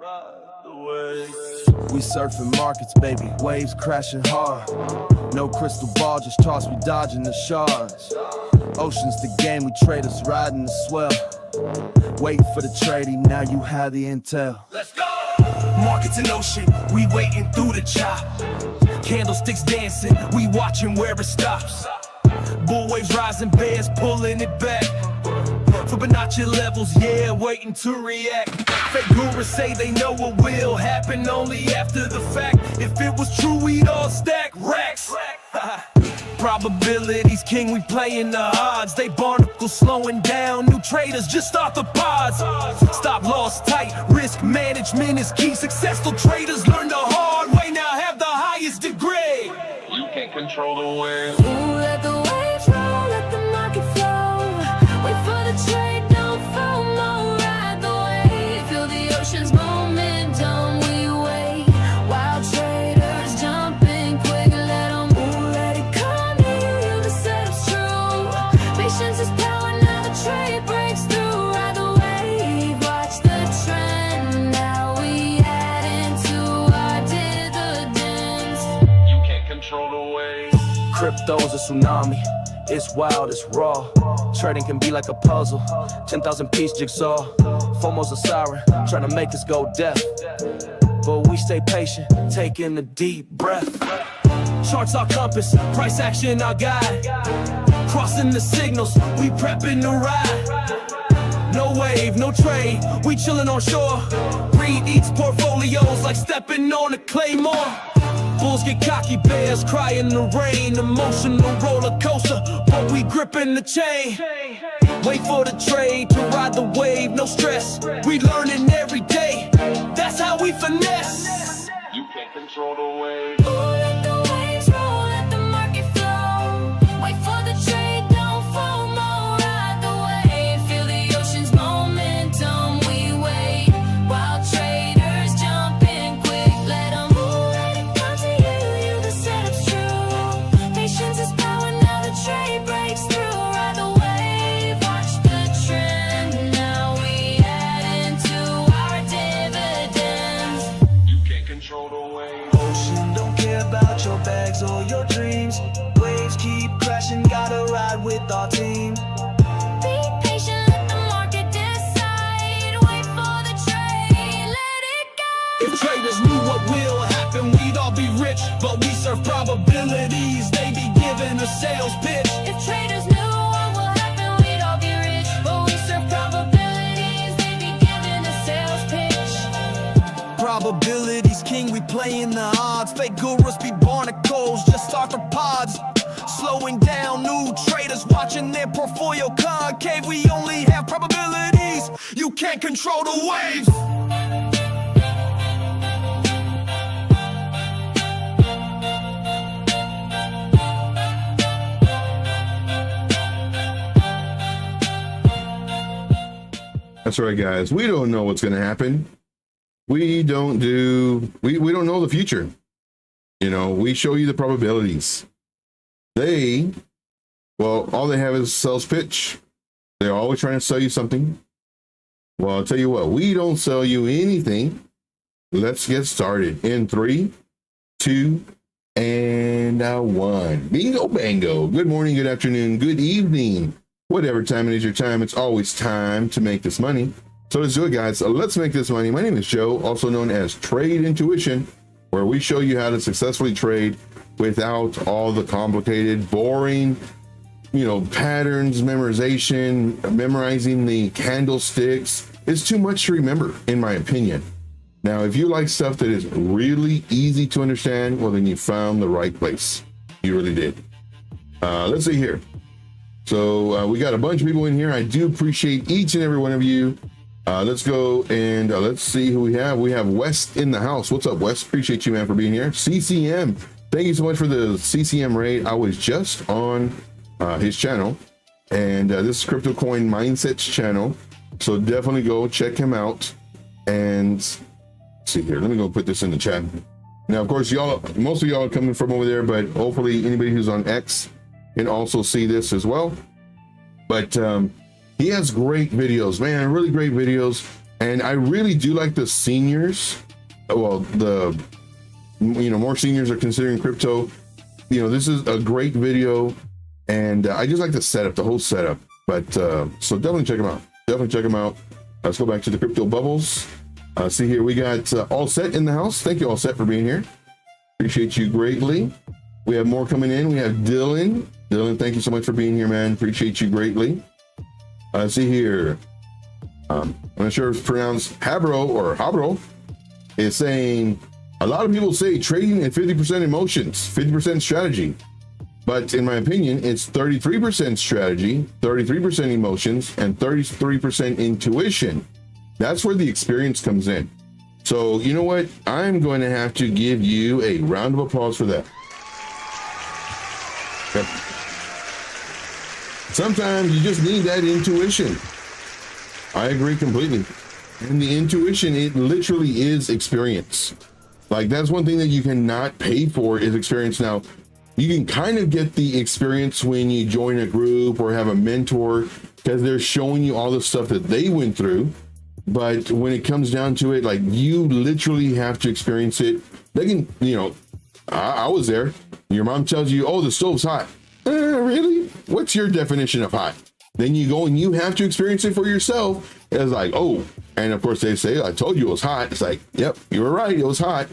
We surfing markets, baby, waves crashing hard. No crystal ball, just toss, we dodging the shards. Ocean's the game, we traders riding the swell. Waiting for the trading, now you have the intel. Let's go! Markets in ocean, we waiting through the chop. Candlesticks dancing, we watching where it stops. Bull waves rising, bears pulling it back. For Banachi levels, yeah, waiting to react. Fake gurus say they know what will happen only after the fact. If it was true, we'd all stack racks. Probabilities king, we playing the odds. They barnacles slowing down, new traders just start the pods. Stop loss tight, risk management is key. Successful traders learn the hard way, now have the highest degree. You can't control the wave. Ooh, let the waves roll, let the market flow. Wait for the trade, don't FOMO, ride the wave. Feel the ocean's momentum, we wait. Wild traders jumping quick, let them move, let it come to you, the setup's true. Patience is power, now the trade breaks through. Ride the wave, watch the trend, now we add into our dividends. You can't control the wave. Crypto's a tsunami, it's wild, it's raw. Trading can be like a puzzle, 10,000 piece jigsaw. FOMO's a siren, trying to make us go deaf. But we stay patient, taking a deep breath. Charts our compass, price action our guide. Crossing the signals, we prepping to ride. No wave, no trade, we chilling on shore. Read each portfolios like stepping on a claymore. Bulls get cocky, bears cry in the rain. Emotional roller coaster, but we gripping the chain. Wait for the trade to ride the wave, no stress. We learning every day, that's how we finesse. You can't control the wave. Ooh, let the waves roll, let the market flow. Wait for the trade, don't FOMO, ride the wave. Feel the ocean's momentum, we wait. Wild traders jumping quick, let them move, let it come to you, the setup's true. Patience is power, now the trade breaks through. Ride the wave, watch the trend, now we add into our dividends. You can't control the wave. Ocean don't care about your bags or your dreams. Waves keep crashing, gotta ride with our team. Be patient, let the market decide. Wait for the trade, let it go. If traders knew what will happen, we'd all be rich. But we serve probabilities, they be giving a sales pitch. If traders knew what will happen, we'd all be rich. But we serve probabilities, they be giving a sales pitch. Probabilities king, we playing the odds. Fake gurus be barnacles, just start the pods. Slowing down, new traders watching their portfolio concave. We only have probabilities, you can't control the waves. That's right, guys. We don't know what's going to happen. We don't know the future. You know, we show you the probabilities. All they have is sales pitch. They're always trying to sell you something. Well, I'll tell you what, we don't sell you anything. Let's get started in 3, 2, and 1. Bingo bango. Good morning, good afternoon, good evening. Whatever time it is your time, it's always time to make this money. So let's do it, guys. Let's make this money. My name is Joe, also known as Trade Intuition, where we show you how to successfully trade without all the complicated, boring, patterns, memorization, memorizing the candlesticks. It's too much to remember, in my opinion. Now, if you like stuff that is really easy to understand, well, then you found the right place. You really did. Let's see here. So we got a bunch of people in here. I do appreciate each and every one of you. Let's go and let's see who we have. We have West in the house. What's up, West? Appreciate you, man, for being here. CCM, thank you so much for the CCM raid. I was just on his channel, and this is Crypto Coin Mindset's channel. So definitely go check him out. And let's see here. Let me go put this in the chat. Now, of course, most of y'all are coming from over there, but hopefully anybody who's on X can also see this as well. But he has great videos, man, really great videos. And I really do like the seniors. Well, the, more seniors are considering crypto. This is a great video, and I just like the setup, the whole setup. But so definitely check them out. Definitely check them out. Let's go back to the crypto bubbles. See here, we got All Set in the house. Thank you, All Set, for being here. Appreciate you greatly. We have more coming in. We have Dylan. Dylan, thank you so much for being here, man. Appreciate you greatly. See here. I'm not sure if it's pronounced Habro or Habro. Is saying a lot of people say trading at 50% emotions, 50% strategy. But in my opinion, it's 33% strategy, 33% emotions, and 33% intuition. That's where the experience comes in. So you know what? I'm going to have to give you a round of applause for that. Okay. Sometimes you just need that intuition. I agree completely. And the intuition, it literally is experience. Like, that's one thing that you cannot pay for is experience. Now, you can kind of get the experience when you join a group or have a mentor, because they're showing you all the stuff that they went through. But when it comes down to it, like, you literally have to experience it. They can, I was there. Your mom tells you, oh, the stove's hot. Really? What's your definition of hot? Then you go and you have to experience it for yourself. It's like, oh, and of course they say, I told you it was hot. It's like, yep, you were right. It was hot.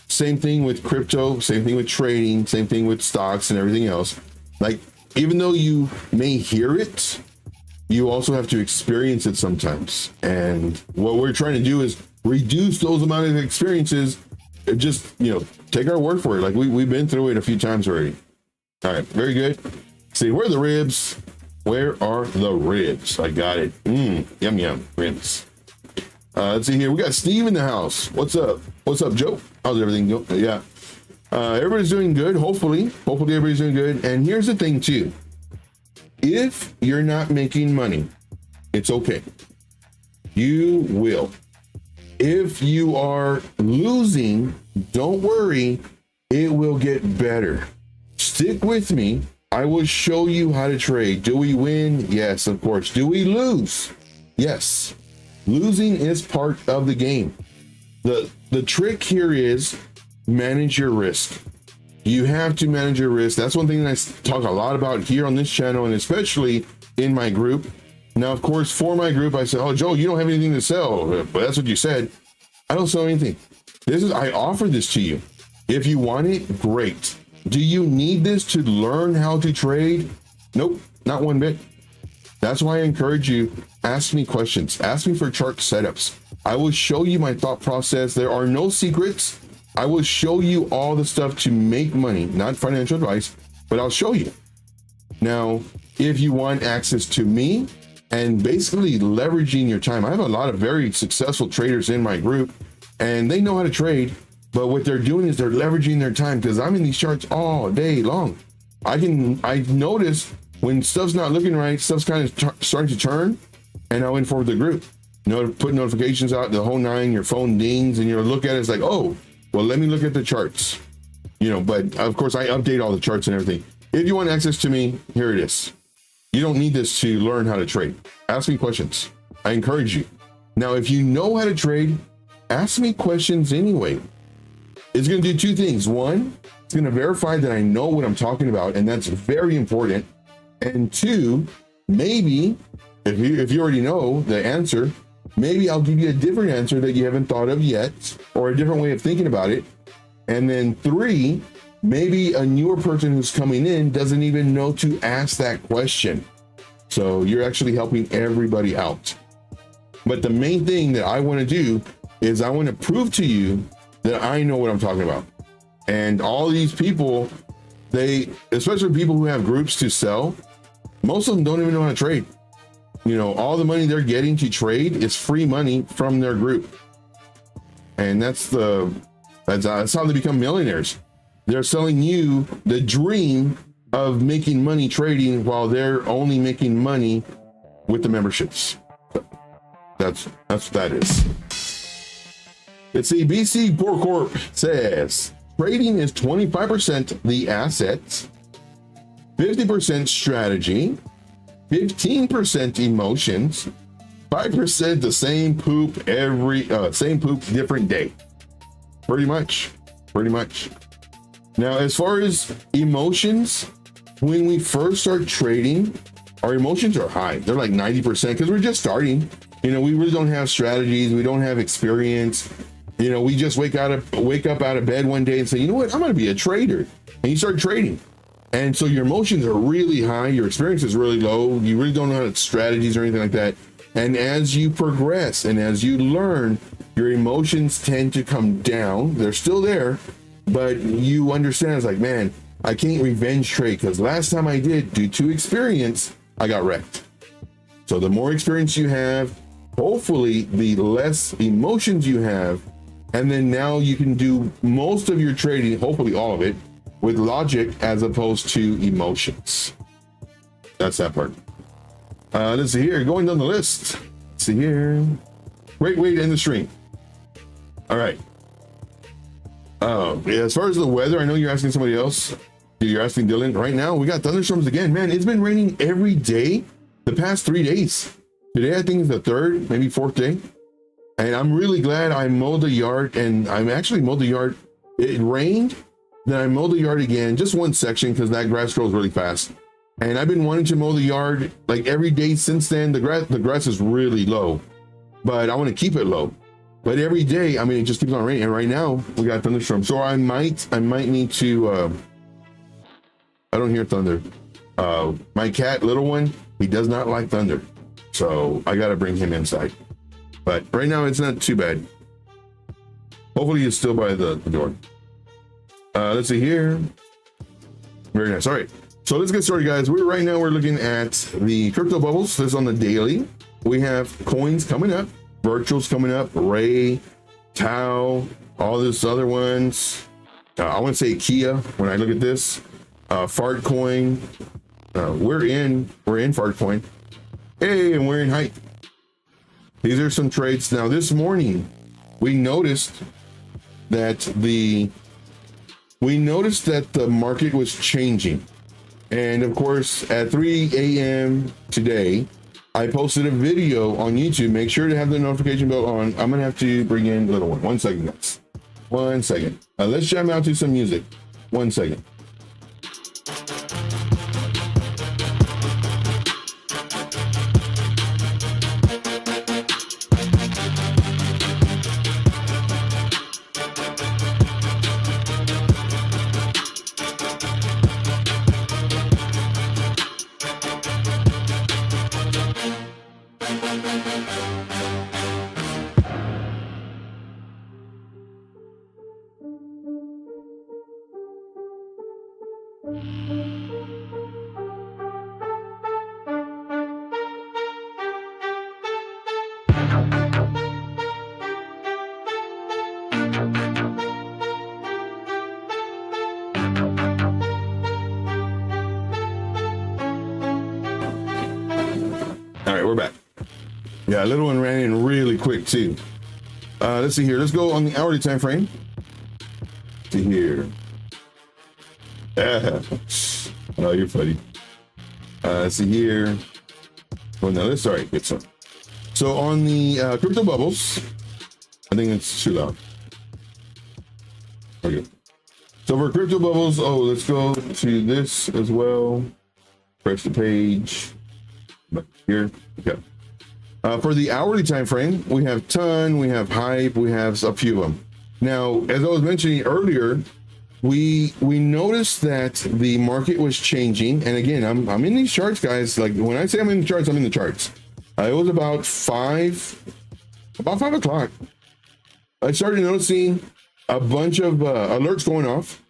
Same thing with crypto, same thing with trading, same thing with stocks and everything else. Like, even though you may hear it, you also have to experience it sometimes. And what we're trying to do is reduce those amount of experiences. Just, take our word for it. Like, we've been through it a few times already. All right, very good. See, where are the ribs? Where are the ribs? I got it. Yum, yum, ribs. Let's see here. We got Steve in the house. What's up? What's up, Joe? How's everything going? Yeah. Everybody's doing good. Hopefully everybody's doing good. And here's the thing too. If you're not making money, it's okay. You will. If you are losing, don't worry. It will get better. Stick with me. I will show you how to trade. Do we win? Yes, of course. Do we lose? Yes. Losing is part of the game. The trick here is manage your risk. You have to manage your risk. That's one thing that I talk a lot about here on this channel, and especially in my group. Now, of course, for my group, I said, oh, Joe, you don't have anything to sell. But that's what you said. I don't sell anything. I offer this to you. If you want it, great. Do you need this to learn how to trade? Nope, not one bit. That's why I encourage you, ask me questions. Ask me for chart setups. I will show you my thought process. There are no secrets. I will show you all the stuff to make money, not financial advice, but I'll show you. Now, if you want access to me and basically leveraging your time, I have a lot of very successful traders in my group, and they know how to trade. But what they're doing is they're leveraging their time, because I'm in these charts all day long. I notice when stuff's not looking right, stuff's kind of starting to turn, and I'll inform the group. Put notifications out, the whole nine, your phone dings, and you look at it, it's like, oh, well, let me look at the charts. But of course I update all the charts and everything. If you want access to me, here it is. You don't need this to learn how to trade. Ask me questions. I encourage you. Now, if you know how to trade, ask me questions anyway. It's going to do two things. One, it's going to verify that I know what I'm talking about, and that's very important. And two, maybe if you already know the answer, maybe I'll give you a different answer that you haven't thought of yet, or a different way of thinking about it. And then three, maybe a newer person who's coming in doesn't even know to ask that question. So you're actually helping everybody out. But the main thing that I want to do is I want to prove to you that I know what I'm talking about. And all these people, especially people who have groups to sell, most of them don't even know how to trade. All the money they're getting to trade is free money from their group. And that's how they become millionaires. They're selling you the dream of making money trading while they're only making money with the memberships. That's what that is. Let's see, BC Poor Corp says, trading is 25% the assets, 50% strategy, 15% emotions, 5% the same poop every same poop different day. Pretty much. Now, as far as emotions, when we first start trading, our emotions are high. They're like 90% because we're just starting. You know, we really don't have strategies. We don't have experience. You know, we just wake up out of bed one day and say, you know what, I'm going to be a trader. And you start trading. And so your emotions are really high. Your experience is really low. You really don't know how to strategies or anything like that. And as you progress and as you learn, your emotions tend to come down. They're still there, but you understand it's like, man, I can't revenge trade because last time I did, due to experience, I got wrecked. So the more experience you have, hopefully the less emotions you have, and then now you can do most of your trading, hopefully all of it, with logic as opposed to emotions. That's that part. Let's see here, going down the list. Let's see here. Great way to end the stream. All right. Yeah, as far as the weather, I know you're asking somebody else. You're asking Dylan. Right now, we got thunderstorms again. Man, it's been raining every day the past 3 days. Today, I think is the third, maybe fourth day. And I'm really glad I mowed the yard, and I'm actually mowed the yard. It rained, then I mowed the yard again, just one section because that grass grows really fast. And I've been wanting to mow the yard like every day since then. The grass is really low, but I want to keep it low. But every day, I mean, it just keeps on raining. And right now, we got thunderstorms. So I might need to. I don't hear thunder. My cat, little one, he does not like thunder, so I got to bring him inside. But right now, it's not too bad. Hopefully, he's still by the door. Let's see here. Very nice. All right. So let's get started, guys. We're looking at the crypto bubbles. This is on the daily. We have coins coming up, virtuals coming up, Ray, Tau, all these other ones. I want to say Kia when I look at this. Fart coin. We're in Fart coin. Hey, and we're in hype. These are some trades. Now this morning, we noticed that the market was changing. And of course, at 3 a.m. today, I posted a video on YouTube. Make sure to have the notification bell on. I'm gonna have to bring in little one. 1 second, guys. 1 second. Let's jam out to some music. 1 second. All right, we're back. Yeah, little one ran in really quick too. Let's see here. Let's go on the hourly time frame. Let's see here. Oh, you're funny. Let's see here. Well, no, that's all right. Good stuff. So on the crypto bubbles, I think it's too loud. Okay. So for crypto bubbles, let's go to this as well. Press the page. Back here. Okay. For the hourly time frame, we have Ton, we have Hype, we have a few of them. Now, as I was mentioning earlier, we noticed that the market was changing. And again, I'm in these charts, guys. Like when I say I'm in the charts, I'm in the charts. It was about 5 o'clock. I started noticing a bunch of alerts going off,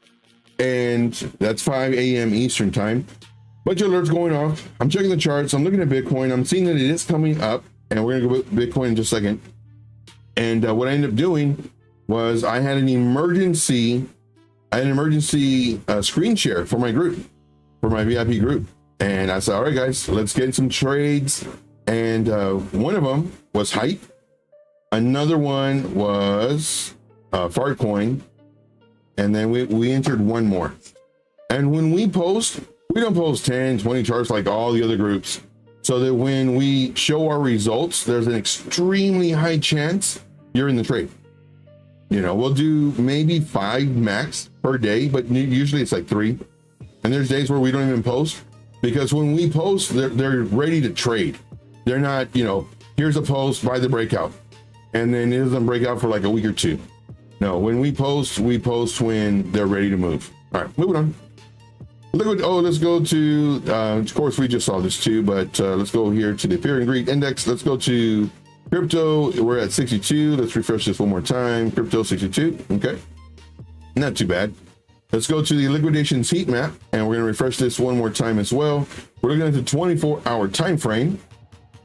and that's 5 a.m. Eastern time. Bunch of alerts going off. I'm checking the charts. I'm looking at Bitcoin. I'm seeing that it is coming up, and we're gonna go with Bitcoin in just a second. And what I ended up doing was I had an emergency screen share for my group, for my VIP group. And I said, all right, guys, let's get some trades. And one of them was Hype. Another one was Fartcoin. And then we entered one more. And when we post, we don't post 10, 20 charts like all the other groups. so that when we show our results, there's an extremely high chance you're in the trade. You know, we'll do maybe 5 max per day, but usually it's like 3. And there's days where we don't even post, because when we post, they're ready to trade. They're not, you know, here's a post, buy the breakout, and then it doesn't break out for like a week or 2. No, when we post when they're ready to move. All right, moving on. Let's go to, of course, we just saw this too, but let's go here to the fear and greed index. Let's go to crypto. We're at 62. Let's refresh this one more time. Crypto 62. Okay. Not too bad. Let's go to the liquidations heat map, and we're going to refresh this one more time as well. We're looking at the 24-hour time frame,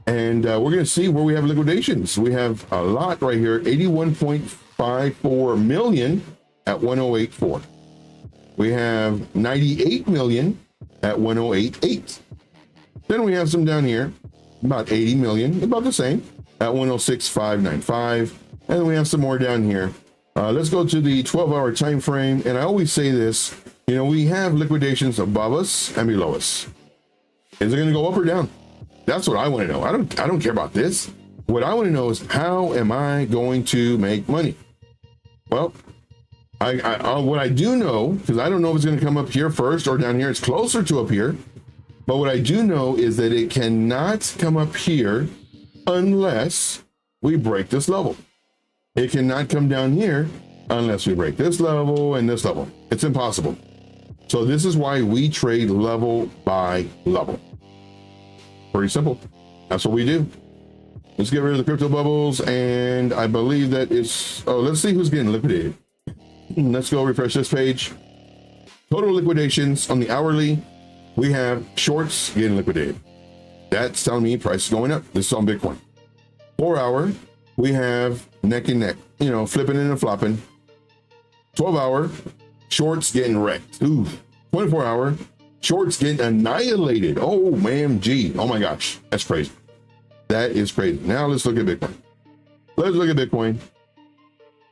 and we're going to see where we have liquidations. We have a lot right here, 81.54 million at 108.4. We have 98 million at 108.8. Then we have some down here, about 80 million, about the same, at 106.595. And we have some more down here. Let's go to the 12-hour time frame. And I always say this, you know, we have liquidations above us and below us. Is it going to go up or down? That's what I want to know. I don't care about this. What I want to know is, how am I going to make money? Well, what I do know, because I don't know if it's going to come up here first or down here. It's closer to up here. But what I do know is that it cannot come up here unless we break this level. It cannot come down here unless we break this level and this level. It's impossible. So this is why we trade level by level. Pretty simple. That's what we do. Let's get rid of the crypto bubbles. And I believe that it's, let's see who's getting liquidated. Let's go refresh this page. Total liquidations on the hourly. We have shorts getting liquidated. That's telling me price is going up. This is on Bitcoin. 4-hour, we have neck and neck, you know, flipping and flopping. 12-hour, shorts getting wrecked. Ooh. 24-hour, shorts getting annihilated. Oh, man, gee. Oh my gosh. That's crazy. That is crazy. Now let's look at Bitcoin. Let's look at Bitcoin.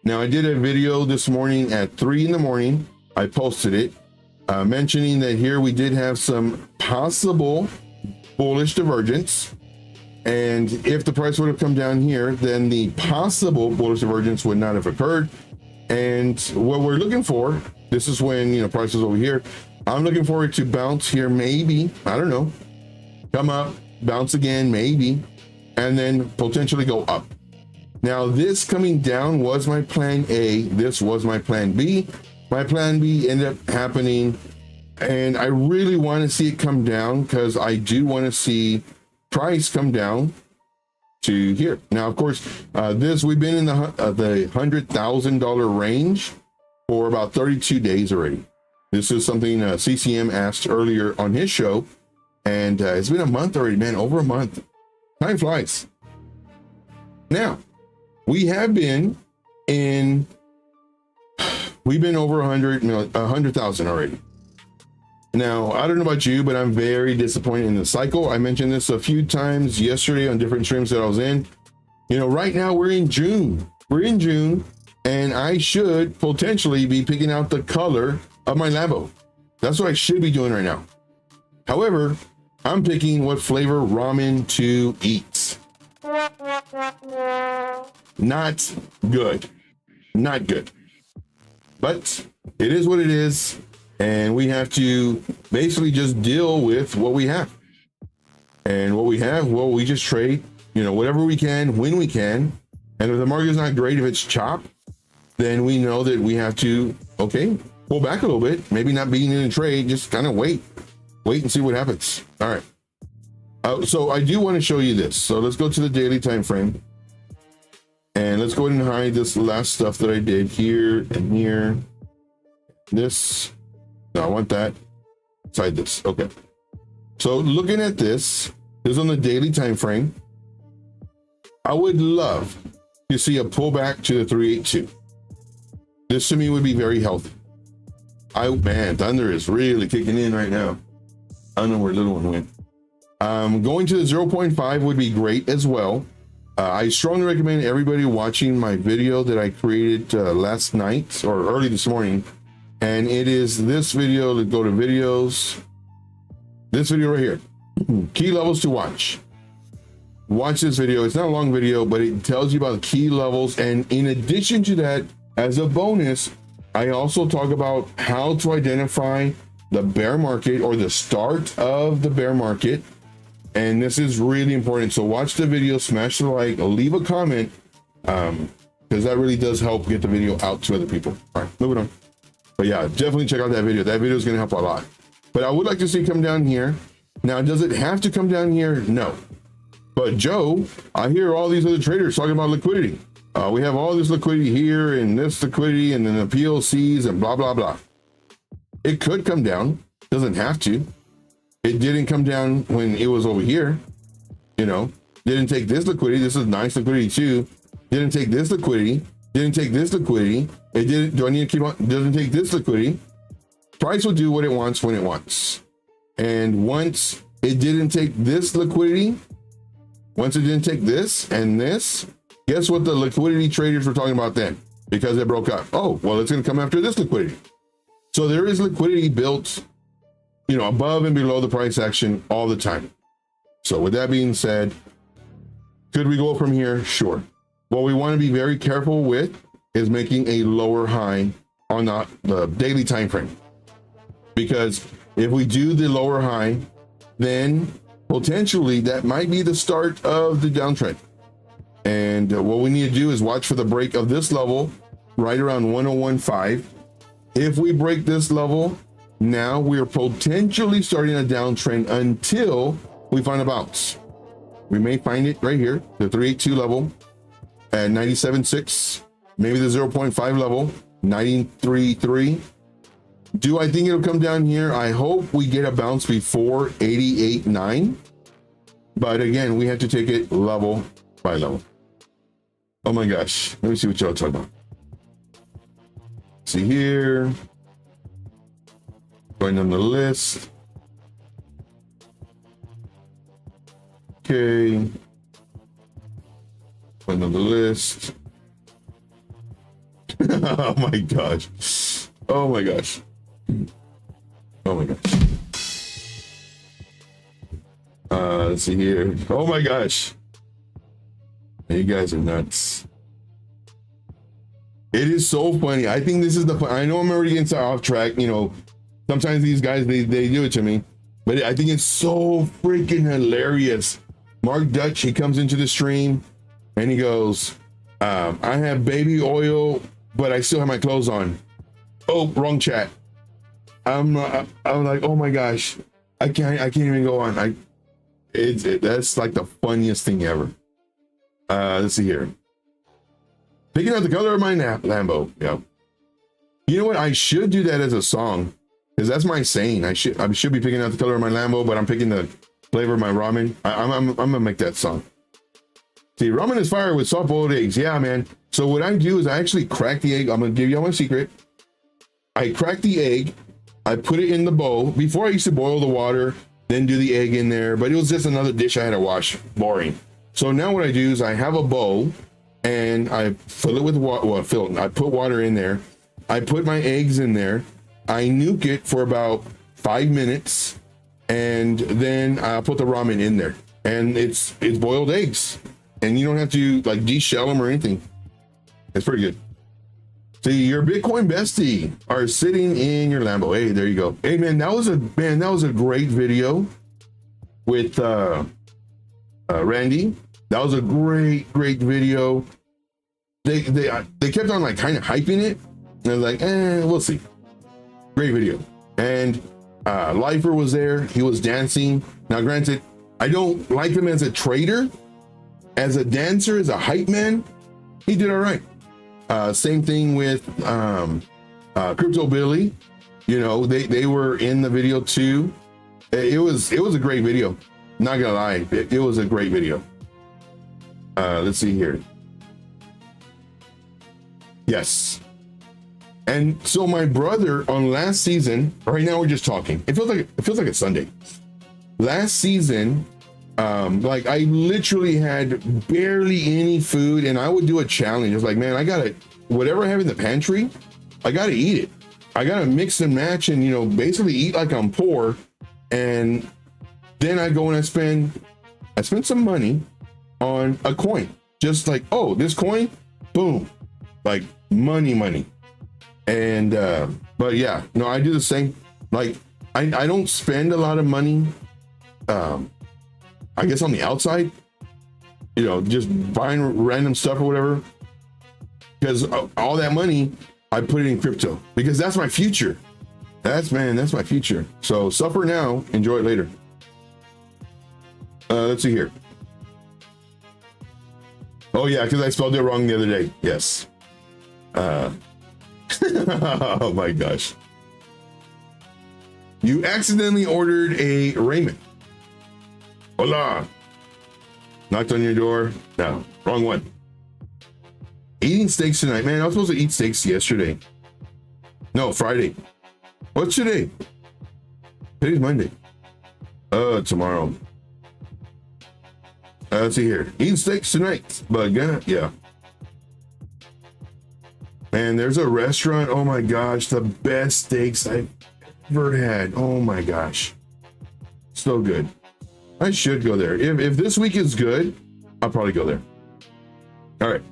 Now, I did a video this morning at 3 in the morning. I posted it mentioning that here we did have some possible bullish divergence. And if the price would have come down here, then the possible bullish divergence would not have occurred. And what we're looking for, this is when, you know, price is over here. I'm looking for it to bounce here, maybe, I don't know, come up, bounce again, maybe, and then potentially go up. Now, this coming down was my plan A. This was my plan B. My plan B ended up happening, and I really want to see it come down because I do want to see price come down to here. Now, of course, we've been in the $100,000 range for about 32 days already. This is something CCM asked earlier on his show, and it's been a month already, man, over a month. Time flies. Now, we have been over 100,000 already. Now, I don't know about you, but I'm very disappointed in the cycle. I mentioned this a few times yesterday on different streams that I was in. You know, right now we're in June. And I should potentially be picking out the color of my Lambo. That's what I should be doing right now. However, I'm picking what flavor ramen to eat. Not good. Not good. But it is what it is. And we have to basically just deal with what we have. And what we have, well, we just trade, you know, whatever we can, when we can. And if the market is not great, if it's chop, then we know that we have to, okay, pull back a little bit, maybe not being in a trade, just kind of wait and see what happens. All right. So I do want to show you this. So let's go to the daily time frame. And let's go ahead and hide this last stuff that I did here and here. This, no, I want that. Let's hide this. Okay. So looking at this is on the daily time frame. I would love to see a pullback to the 382. This to me would be very healthy. Man, thunder is really kicking in right now. I don't know where little one went. Going to the 0.5 would be great as well. I strongly recommend everybody watching my video that I created last night or early this morning. And it is this video. Let's go to videos. This video right here. Key levels to watch. watch this video. It's not a long video, but it tells you about the key levels. And in addition to that, as a bonus, I also talk about how to identify the bear market or the start of the bear market. And this is really important. So watch the video, smash the like, leave a comment, because that really does help get the video out to other people. All right, moving on. But yeah, definitely check out that video. That video is going to help a lot. But I would like to see it come down here. Now, does it have to come down here? No. But Joe, I hear all these other traders talking about liquidity. We have all this liquidity here and this liquidity and then the PLCs and blah, blah, blah. It could come down. Doesn't have to. It didn't come down when it was over here. You know, didn't take this liquidity. This is nice liquidity too. Didn't take this liquidity. Didn't take this liquidity. It didn't. Do I need to keep on? Doesn't take this liquidity. Price will do what it wants when it wants. And once it didn't take this liquidity, once it didn't take this and this, guess what the liquidity traders were talking about then? Because it broke up. Oh, well, it's going to come after this liquidity. So there is liquidity built, you know, above and below the price action all the time. So with that being said, could we go from here? Sure. What we want to be very careful with is making a lower high on the daily time frame. Because if we do the lower high, then potentially that might be the start of the downtrend. And what we need to do is watch for the break of this level right around 101.5. If we break this level, now we are potentially starting a downtrend until we find a bounce. We may find it right here, the 382 level at 97.6, maybe the 0.5 level, 93.3. Do I think it'll come down here? I hope we get a bounce before 88.9. But again, we have to take it level by level. Oh my gosh. Let me see what y'all talking about. See here. Going on the list. Okay. Going on the list. Oh my gosh. Oh my gosh. Oh my gosh. Let's see here. Oh my gosh. You guys are nuts. It is so funny. I think this is the fun. I know I'm already getting off track. You know, sometimes these guys, they do it to me. But I think it's so freaking hilarious. Mark Dutch, he comes into the stream and he goes, I have baby oil, but I still have my clothes on. Oh, wrong chat. I'm like, oh my gosh, I can't even go on. That's like the funniest thing ever. Let's see here. Picking out the color of my Lambo. Yeah. You know what? I should do that as a song, because that's my saying. I should be picking out the color of my Lambo, but I'm picking the flavor of my ramen. I'm gonna make that song. See, ramen is fire with soft boiled eggs. Yeah, man. So what I do is I actually crack the egg. I'm gonna give you all my secret. I crack the egg. I put it in the bowl. Before I used to boil the water, then do the egg in there, but it was just another dish I had to wash. Boring. So now what I do is I have a bowl and I fill it with water. Well, I put water in there. I put my eggs in there. I nuke it for about 5 minutes, and then I put the ramen in there. And it's boiled eggs, and you don't have to like de-shell them or anything. It's pretty good. See, your Bitcoin bestie are sitting in your Lambo. Hey, there you go. Hey man, that was a great video with Randy. That was a great video. They kept on like kind of hyping it, and I was like, we'll see. Great video. And Lifer was there. He was dancing. Now, granted, I don't like him as a trader. As a dancer, as a hype man, he did all right. Same thing with Crypto Billy. You know, they were in the video too. It was a great video. Not gonna lie, it was a great video. Let's see here. Yes. And so my brother on last season, right now we're just talking. It feels like a Sunday. Last season, like I literally had barely any food, and I would do a challenge. It's like, man, I gotta, whatever I have in the pantry, I gotta eat it. I gotta mix and match and, you know, basically eat like I'm poor. And then I go and I spend some money on a coin. Just like, oh, this coin, boom, like money. And but yeah, no, I do the same. Like I don't spend a lot of money, I guess on the outside, you know, just buying random stuff or whatever, because all that money I put it in crypto because that's my future. That's my future. So suffer now, enjoy it later. Let's see here. Oh yeah, because I spelled it wrong the other day. Yes. Oh my gosh. You accidentally ordered a raiment. Hola. Knocked on your door. No, wrong one. Eating steaks tonight. Man, I was supposed to eat steaks yesterday. No, Friday. What's today? Today's Monday. Tomorrow. Let's see here. Eating steaks tonight. But yeah. Man, there's a restaurant. Oh my gosh, the best steaks I've ever had. Oh my gosh. So good. I should go there. If this week is good, I'll probably go there. All right.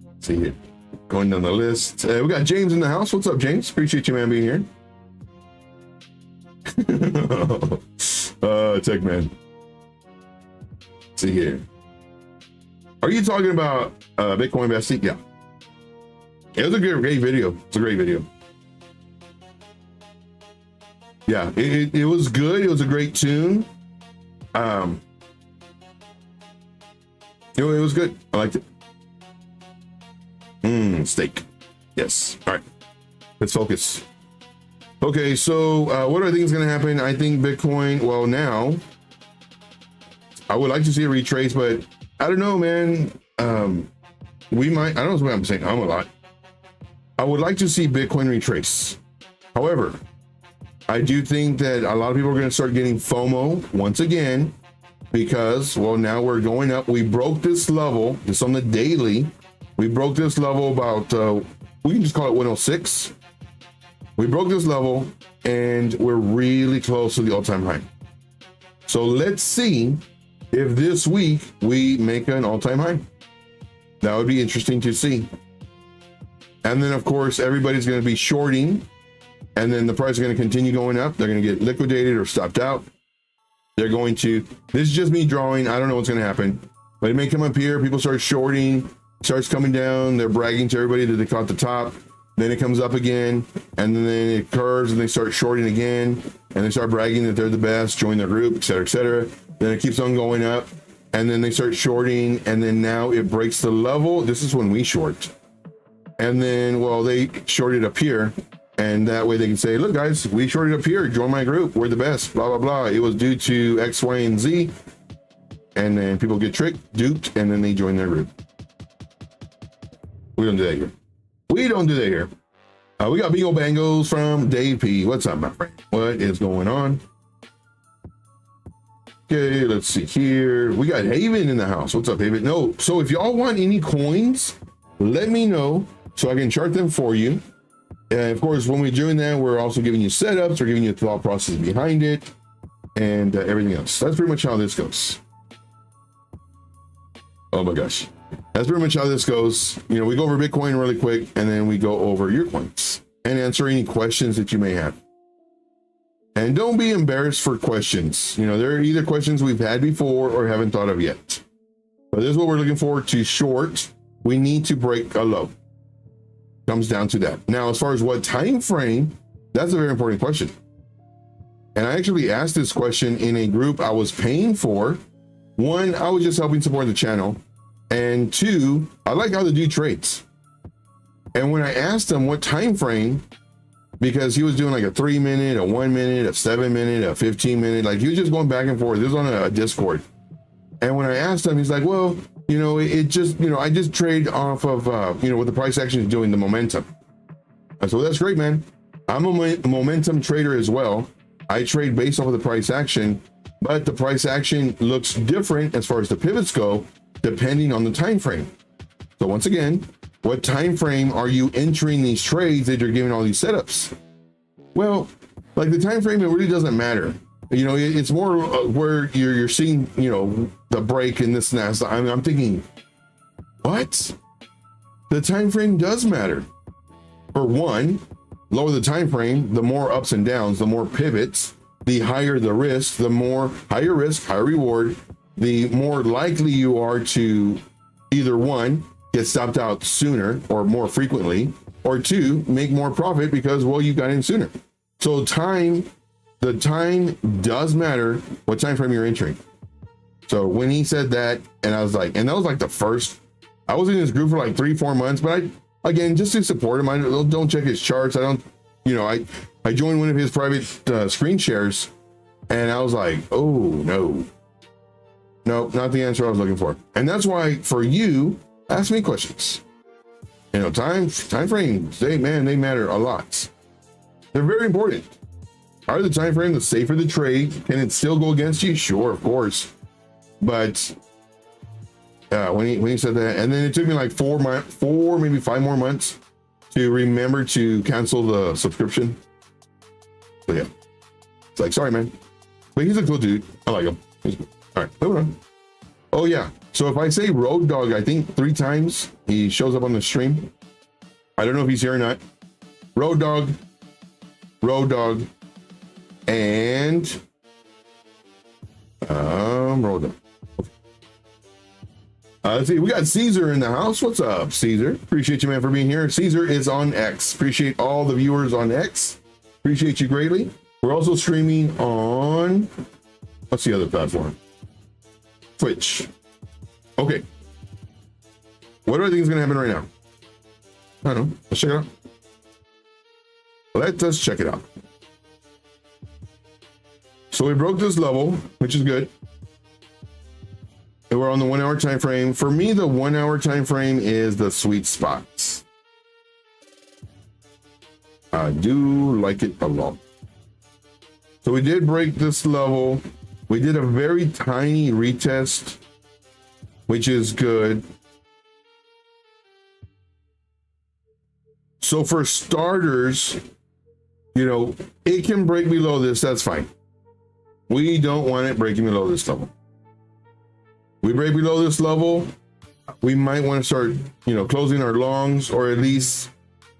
Let's see here. Going down the list. We got James in the house. What's up, James? Appreciate you, man, being here. Tech man. Let's see here. Are you talking about Bitcoin Bestie? Yeah. It was a great video. It's a great video. Yeah, it was good. It was a great tune. It was good. I liked it. Steak. Yes. All right. Let's focus. Okay, so what do I think is going to happen? I think Bitcoin, well, now, I would like to see a retrace, but I don't know, man. We might, I don't know what I'm saying. I'm a lot. I would like to see Bitcoin retrace. However, I do think that a lot of people are going to start getting FOMO once again, because, well, now we're going up. We broke this level, just on the daily. We broke this level about, we can just call it 106. We broke this level and we're really close to the all-time high. So let's see if this week we make an all-time high. That would be interesting to see. And then of course, everybody's going to be shorting, and then the price is going to continue going up. They're going to get liquidated or stopped out. They're going to, this is just me drawing. I don't know what's going to happen, but it may come up here. People start shorting, starts coming down. They're bragging to everybody that they caught the top. Then it comes up again, and then it curves, and they start shorting again, and they start bragging that they're the best, join their group, et cetera, et cetera. Then it keeps on going up, and then they start shorting, and then now it breaks the level. This is when we short. And then, well, they shorted up here, and that way they can say, look, guys, we shorted up here, join my group, we're the best, blah, blah, blah. It was due to X, Y, and Z. And then people get tricked, duped, and then they join their group. We don't do that here. We don't do that here. We got Bingo Bangos from Dave P. What's up, my friend? What is going on? Okay, let's see here. We got Haven in the house. What's up, Haven? No, so if y'all want any coins, let me know so I can chart them for you. And of course, when we're doing that, we're also giving you setups, we're giving you the thought process behind it, and everything else. That's pretty much how this goes. Oh my gosh. That's pretty much how this goes. You know, we go over Bitcoin really quick, and then we go over your coins and answer any questions that you may have. And don't be embarrassed for questions. You know, they're either questions we've had before or haven't thought of yet. But this is what we're looking for to short. We need to break a low. Comes down to that. Now, as far as what time frame, that's a very important question. And I actually asked this question in a group I was paying for. One, I was just helping support the channel. And two, I like how the dude trades. And when I asked him what time frame, because he was doing like a 3 minute, a 1 minute, a 7 minute, a 15 minute, like he was just going back and forth. This was on a Discord. And when I asked him, he's like, well, you know, it just, you know, I just trade off of, you know, what the price action is doing, the momentum. I said, well, that's great, man. I'm a momentum trader as well. I trade based off of the price action, but the price action looks different as far as the pivots go, depending on the time frame. So once again, what time frame are you entering these trades that you're giving all these setups? Well, like the time frame, it really doesn't matter. You know, it's more where you're seeing, you know, the break in this and that. So I'm thinking, what? The time frame does matter. For one, lower the time frame, the more ups and downs, the more pivots, the higher the risk, the more higher risk, higher reward, the more likely you are to either one, get stopped out sooner or more frequently, or two, make more profit because, well, you got in sooner. So the time does matter what time frame you're entering. So when he said that, and I was like, and that was like the first, I was in this group for like 3-4 months, but again, just to support him, I don't check his charts. I don't, you know, I joined one of his private screen shares, and I was like, oh no, not the answer I was looking for. And that's why for you, ask me questions. You know, time frames, they matter a lot. They're very important. Are the time frame the safer the trade? Can it still go against you? Sure, of course. But when he said that, and then it took me like 4 maybe 5 more months to remember to cancel the subscription. So yeah, it's like, sorry, man, but he's a cool dude. I like him. All right, moving on. Oh yeah, so if I say Road Dog, I think 3 times he shows up on the stream. I don't know if he's here or not. Road Dog, and Road Dog. Let's see, we got Caesar in the house. What's up, Caesar? Appreciate you, man, for being here. Caesar is on X. Appreciate all the viewers on X. Appreciate you greatly. We're also streaming on, what's the other platform? Twitch. Okay. What do I think is going to happen right now? I don't know. Let's check it out. Let us check it out. So we broke this level, which is good. And we're on the 1 hour time frame. For me, the 1 hour time frame is the sweet spot. I do like it a lot. So we did break this level. We did a very tiny retest, which is good. So for starters, you know, it can break below this. That's fine. We don't want it breaking below this level. We break below this level, we might want to start, you know, closing our longs, or at least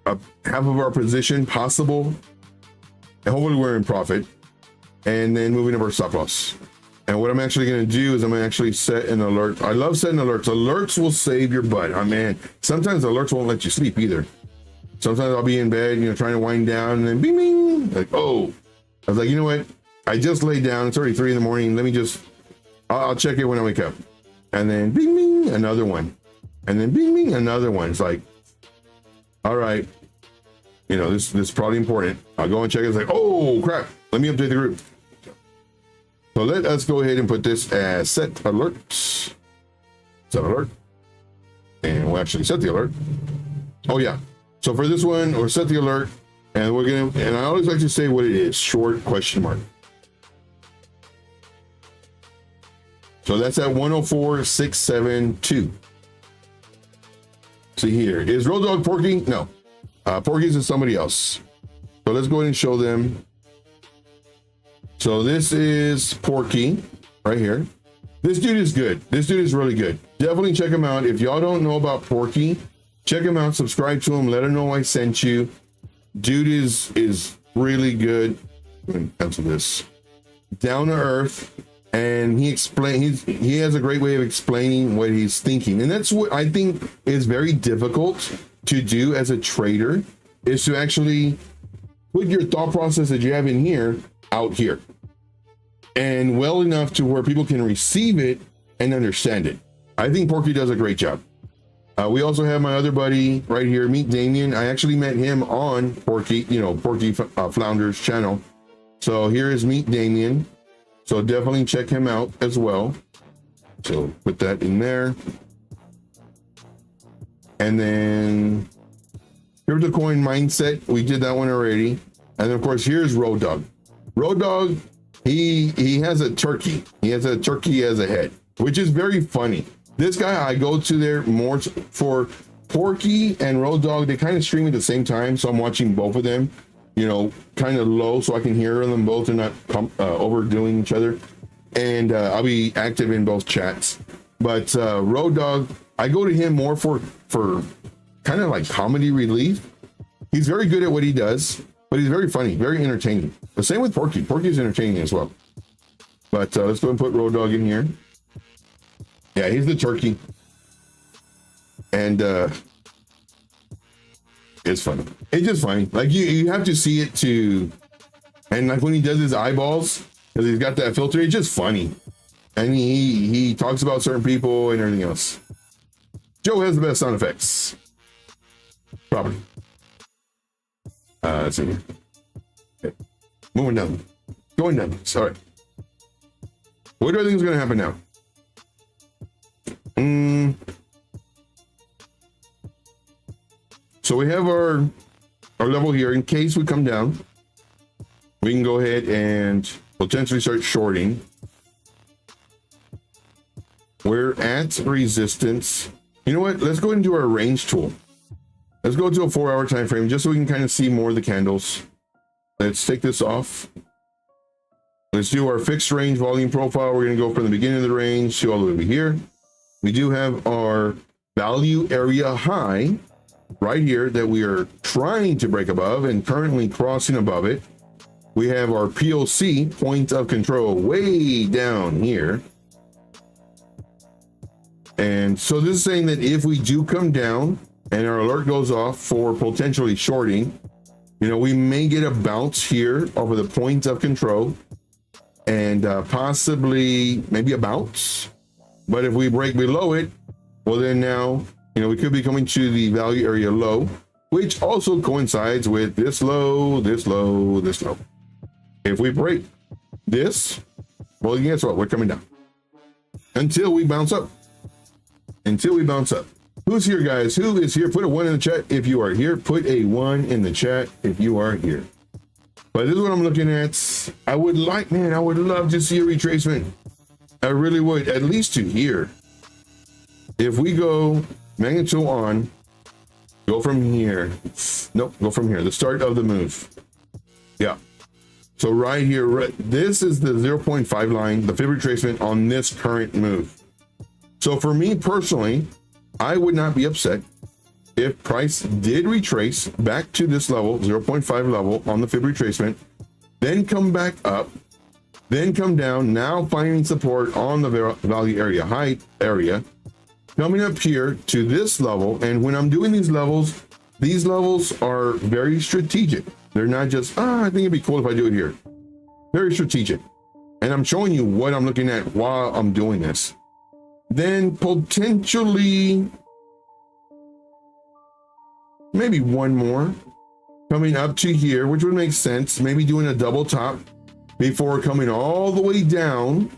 half of our position possible. And hopefully we're in profit, and then moving up our stop loss. And what I'm actually going to do is I'm going to actually set an alert. I love setting alerts. Alerts will save your butt. Oh man, sometimes alerts won't let you sleep either. Sometimes I'll be in bed, you know, trying to wind down, and then bing, bing, like, oh, I was like, you know what? I just laid down. It's already 3 in the morning. Let me just, I'll check it when I wake up. And then bing, bing, another one. And then bing, bing, another one. It's like, all right, you know, this is probably important. I'll go and check it. It's like, oh crap, let me update the group. So let us go ahead and put this as set alerts. Set alert. And we'll actually set the alert. Oh yeah. So for this one, we'll set the alert, and we're gonna, and I always like to say what it is, short question mark. So that's at 104.672. See here, is Road Dog Porky? No, Porky's is somebody else. So let's go ahead and show them. So this is Porky right here. This dude is good. This dude is really good. Definitely check him out. If y'all don't know about Porky, check him out, subscribe to him, let him know I sent you. Dude is really good. I'm gonna cancel this. Down to earth. And he has a great way of explaining what he's thinking. And that's what I think is very difficult to do as a trader, is to actually put your thought process that you have in here out here, and well enough to where people can receive it and understand it. I think Porky does a great job. We also have my other buddy right here, Meet Damien. I actually met him on Porky, you know, Porky Flounder's channel. So here is Meet Damien. So definitely check him out as well. So put that in there. And then Crypto Coin Mindset, we did that one already. And then of course, here's Road Dog. Road Dog, he has a turkey. He has a turkey as a head, which is very funny. This guy, I go to there more for Porky and Road Dog. They kind of stream at the same time, so I'm watching both of them. kind of low so I can hear them both and not overdoing each other. And I'll be active in both chats. But Road Dogg, I go to him more for kind of like comedy relief. He's very good at what he does, but he's very funny, very entertaining. The same with Porky. Porky's entertaining as well. But let's go and put Road Dogg in here. Yeah, he's the turkey. And it's funny. It's just funny. Like you have to see it to, and like when he does his eyeballs, because he's got that filter, it's just funny. And he talks about certain people and everything else. Joe has the best sound effects. Probably. Let's see here. Okay. Moving down. Going down. Sorry. What do I think is going to happen now? So we have our level here. In case we come down, we can go ahead and potentially start shorting. We're at resistance. You know what? Let's go into our range tool. Let's go to a 4-hour time frame just so we can kind of see more of the candles. Let's take this off. Let's do our fixed range volume profile. We're going to go from the beginning of the range to all the way over here. We do have our value area high right here that we are trying to break above and currently crossing above it. We have our POC, point of control, way down here. And so this is saying that if we do come down and our alert goes off for potentially shorting, we may get a bounce here over the point of control and possibly maybe a bounce. But if we break below it, well, then now, we could be coming to the value area low, which also coincides with this low, this low, this low. If we break this, well, guess what? We're coming down until we bounce up. Until we bounce up. Who's here, guys? Who is here? Put a 1 in the chat if you are here. Put a 1 in the chat if you are here. But this is what I'm looking at. I would love to see a retracement. I really would, at least to here. If we go magnitude on, go from here. Nope, go from here. The start of the move. Yeah. So right here, this is the 0.5 line, the fib retracement on this current move. So for me personally, I would not be upset if price did retrace back to this level, 0.5 level on the fib retracement, then come back up, then come down, now finding support on the value area height area, coming up here to this level. And when I'm doing these levels are very strategic. They're not just, I think it'd be cool if I do it here. Very strategic. And I'm showing you what I'm looking at while I'm doing this. Then potentially maybe one more coming up to here, which would make sense. Maybe doing a double top before coming all the way down.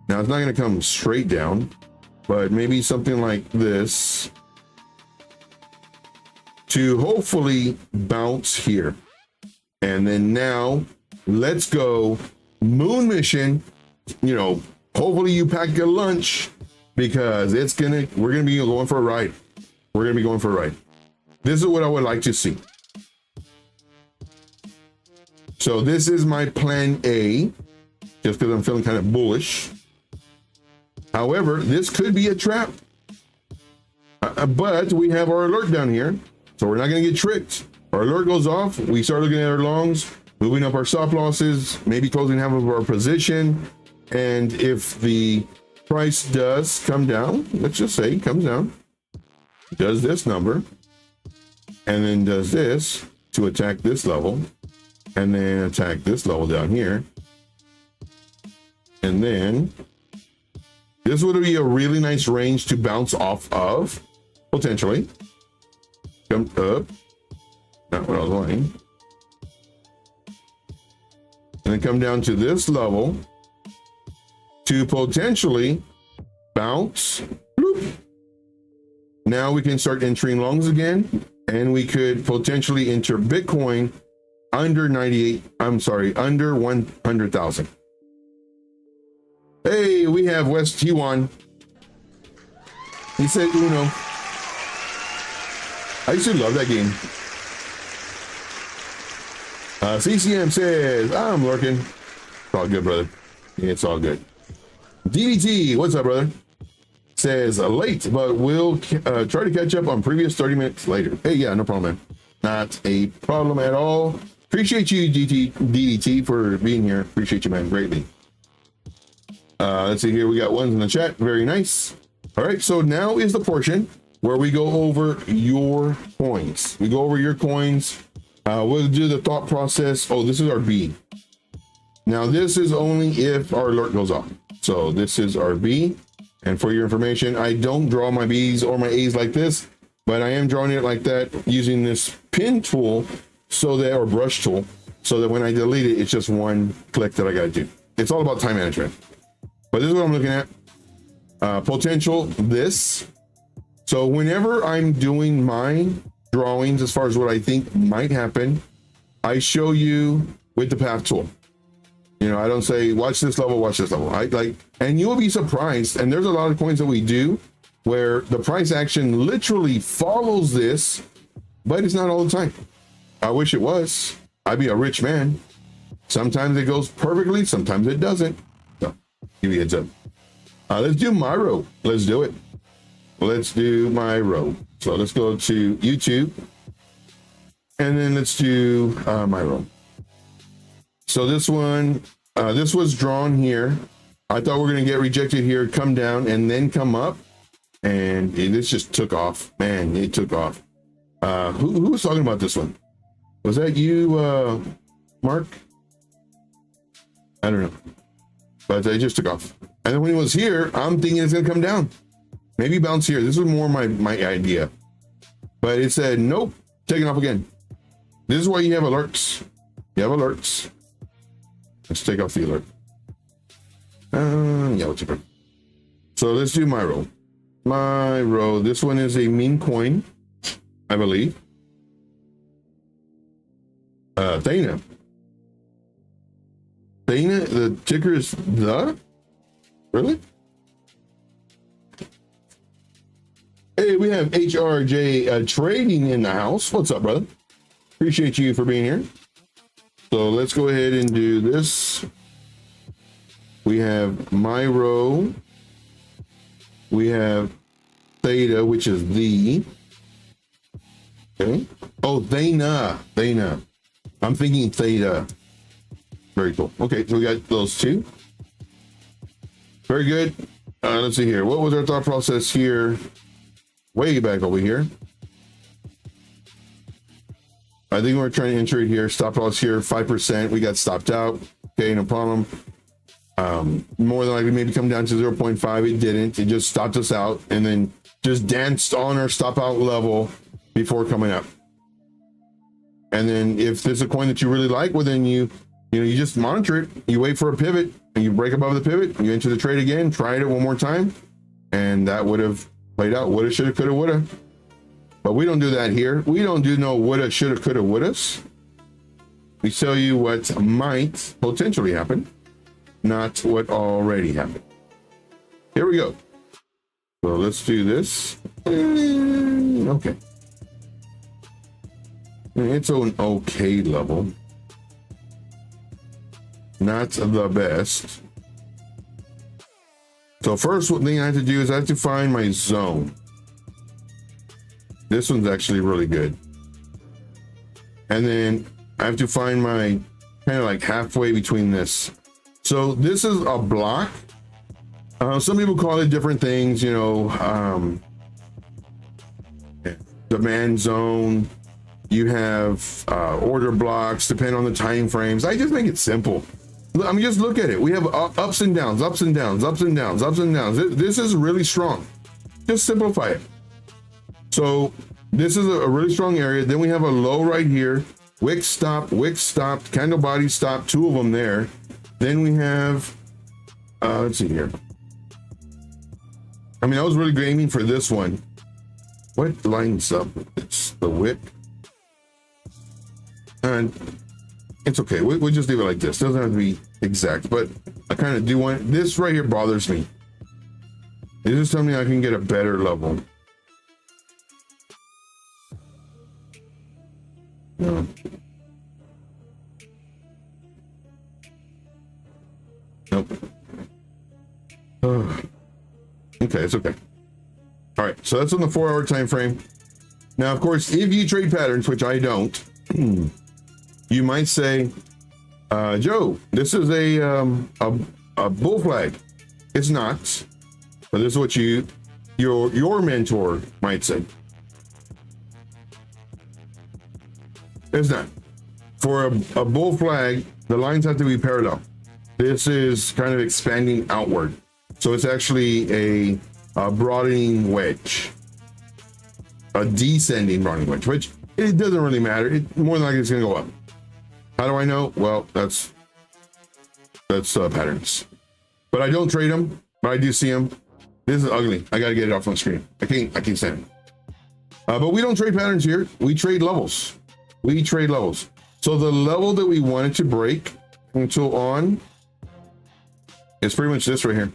Now it's not going to come straight down, but maybe something like this to hopefully bounce here. And then now let's go moon mission. Hopefully you pack your lunch, because we're gonna be going for a ride. We're gonna be going for a ride. This is what I would like to see. So this is my plan A, just because I'm feeling kind of bullish. However, this could be a trap. But we have our alert down here, so we're not gonna get tricked. Our alert goes off, we start looking at our longs, moving up our stop losses, maybe closing half of our position. And if the price does come down, let's just say it comes down, does this number, and then does this to attack this level, and then attack this level down here. And then this would be a really nice range to bounce off of, potentially. Come up, not what I was wanting. And then come down to this level to potentially bounce. Bloop. Now we can start entering longs again, and we could potentially enter Bitcoin under 100,000. Hey, we have West T1. He said Uno. I used to love that game. CCM says, I'm lurking. It's all good, brother. It's all good. DDT, what's up, brother? Says late, but we'll try to catch up on previous 30 minutes later. Hey, yeah, no problem, man. Not a problem at all. Appreciate you, DDT, for being here. Appreciate you, man, greatly. Let's see here. We got ones in the chat. Very nice. All right, so now is the portion where we go over your coins. We go over your coins. We'll do the thought process. Oh, this is our B. Now, this is only if our alert goes off. So this is our B. And for your information, I don't draw my B's or my A's like this, but I am drawing it like that using this pen tool so that, or brush tool, so that when I delete it, it's just one click that I got to do. It's all about time management. But this is what I'm looking at. Potential, this. So whenever I'm doing my drawings, as far as what I think might happen, I show you with the path tool. You know, I don't say, watch this level, watch this level. I like, and you will be surprised. And there's a lot of coins that we do where the price action literally follows this, but it's not all the time. I wish it was. I'd be a rich man. Sometimes it goes perfectly, sometimes it doesn't. So, give you a heads up. Let's do my row. Let's do it. Let's do my row. So let's go to YouTube. And then let's do my row. So this one, this was drawn here. I thought we were going to get rejected here, come down, and then come up. And this just took off. Man, it took off. Who was talking about this one? Was that you, Mark? I don't know. But it just took off. And then when it was here, I'm thinking it's going to come down. Maybe bounce here. This was more my idea. But it said, nope, taking off again. This is why you have alerts. You have alerts. Let's take off the alert. Yeah, whatever. So let's do my row. My row. This one is a meme coin, I believe. Thana. Thana, the ticker is the? Really? Hey, we have HRJ Trading in the house. What's up, brother? Appreciate you for being here. So let's go ahead and do this. We have my row. We have theta, which is the. Okay. Oh, Thana. Thana. I'm thinking theta. Very cool. Okay, so we got those two. Very good. Let's see here. What was our thought process here? Way back over here. I think we're trying to enter it here. Stop loss here, 5%. We got stopped out. Okay, no problem. More than likely, maybe come down to 0.5. It didn't. It just stopped us out and then just danced on our stop out level before coming up. And then if there's a coin that you really like, well, then you just monitor it. You wait for a pivot and you break above the pivot. You enter the trade again, try it one more time. And that would have played out. Woulda, shoulda, coulda, woulda. But we don't do that here. We don't do no woulda, shoulda, coulda, wouldas. We tell you what might potentially happen, not what already happened. Here we go. So let's do this. Okay. It's an okay level. Not the best. So first thing I have to do is I have to find my zone. This one's actually really good. And then I have to find my kind of like halfway between this. So this is a block. Some people call it different things, you know, demand zone. You have order blocks, depending on the time frames. I just make it simple. I mean, just look at it. We have ups and downs, ups and downs, ups and downs, ups and downs. This is really strong. Just simplify it. So this is a really strong area. Then we have a low right here. Wick stopped, candle body stopped, two of them there. Then we have, let's see here. I mean, I was really aiming for this one. What lines up? It's the wick. And it's okay. We'll just leave it like this. Doesn't have to be exact, but I kind of do want, this right here bothers me. This is something I can get a better level. No. okay. It's okay. All right. So that's on the 4 hour time frame. Now, of course, if you trade patterns, which I don't, you might say, Joe, this is a bull flag. It's not. But this is what your mentor might say. It's not. For a bull flag, the lines have to be parallel. This is kind of expanding outward. So it's actually a broadening wedge. A descending broadening wedge, which it doesn't really matter. It more than likely it's going to go up. How do I know? Well, that's patterns. But I don't trade them, but I do see them. This is ugly. I got to get it off my screen. I can't stand it. But we don't trade patterns here. We trade levels. We trade levels. So the level that we wanted to break until on is pretty much this right here.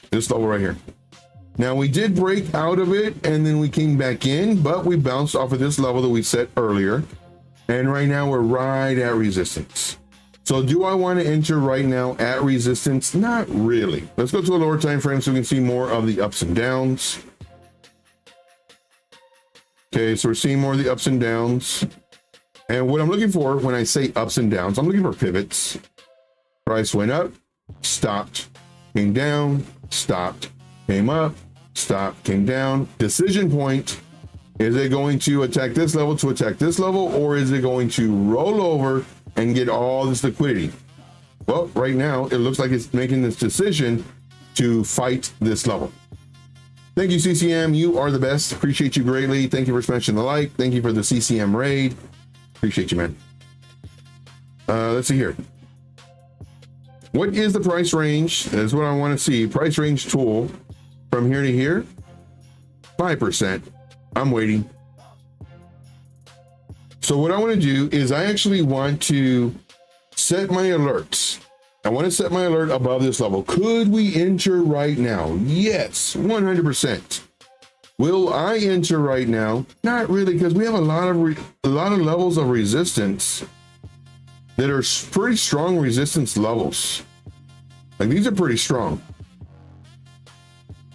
This level right here. Now we did break out of it and then we came back in, but we bounced off of this level that we set earlier. And right now we're right at resistance. So do I want to enter right now at resistance? Not really. Let's go to a lower time frame so we can see more of the ups and downs. Okay, so we're seeing more of the ups and downs. And what I'm looking for when I say ups and downs, I'm looking for pivots. Price went up, stopped, came down, stopped, came up, stopped, came down. Decision point. Is it going to attack this level to attack this level, or is it going to roll over and get all this liquidity? Well, right now, it looks like it's making this decision to fight this level. Thank you, CCM. You are the best. Appreciate you greatly. Thank you for smashing the like. Thank you for the CCM raid. Appreciate you, man. Let's see here. What is the price range? That's what I want to see. Price range tool from here to here. 5%. I'm waiting. So what I want to do is I actually want to set my alerts. I want to set my alert above this level. Could we enter right now? Yes, 100%. Will I enter right now? Not really, because we have a lot of levels of resistance that are pretty strong resistance levels. Like these are pretty strong.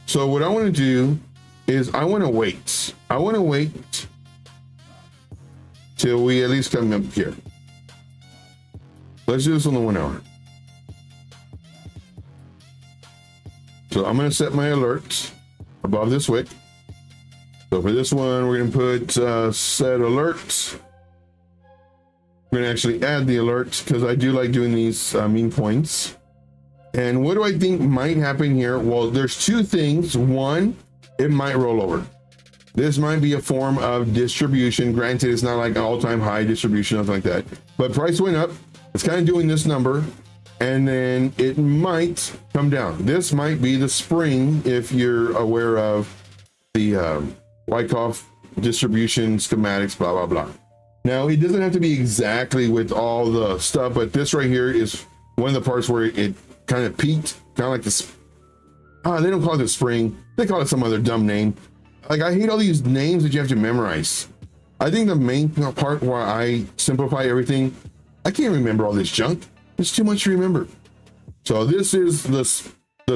So what I want to do is I want to wait. I want to wait till we at least come up here. Let's do this on the 1 hour. So I'm going to set my alerts above this wick. So for this one, we're going to put set alerts. We're going to actually add the alerts because I do like doing these mean points. And what do I think might happen here? Well, there's two things. One, it might roll over. This might be a form of distribution. Granted, it's not like an all-time high distribution, nothing like that. But price went up. It's kind of doing this number. And then it might come down. This might be the spring if you're aware of the Wyckoff distribution schematics, blah, blah, blah. Now, it doesn't have to be exactly with all the stuff, but this right here is one of the parts where it kind of peaked, kind of like this. They don't call it the spring. They call it some other dumb name. Like, I hate all these names that you have to memorize. I think the main part where I simplify everything, I can't remember all this junk. It's too much to remember. So this is the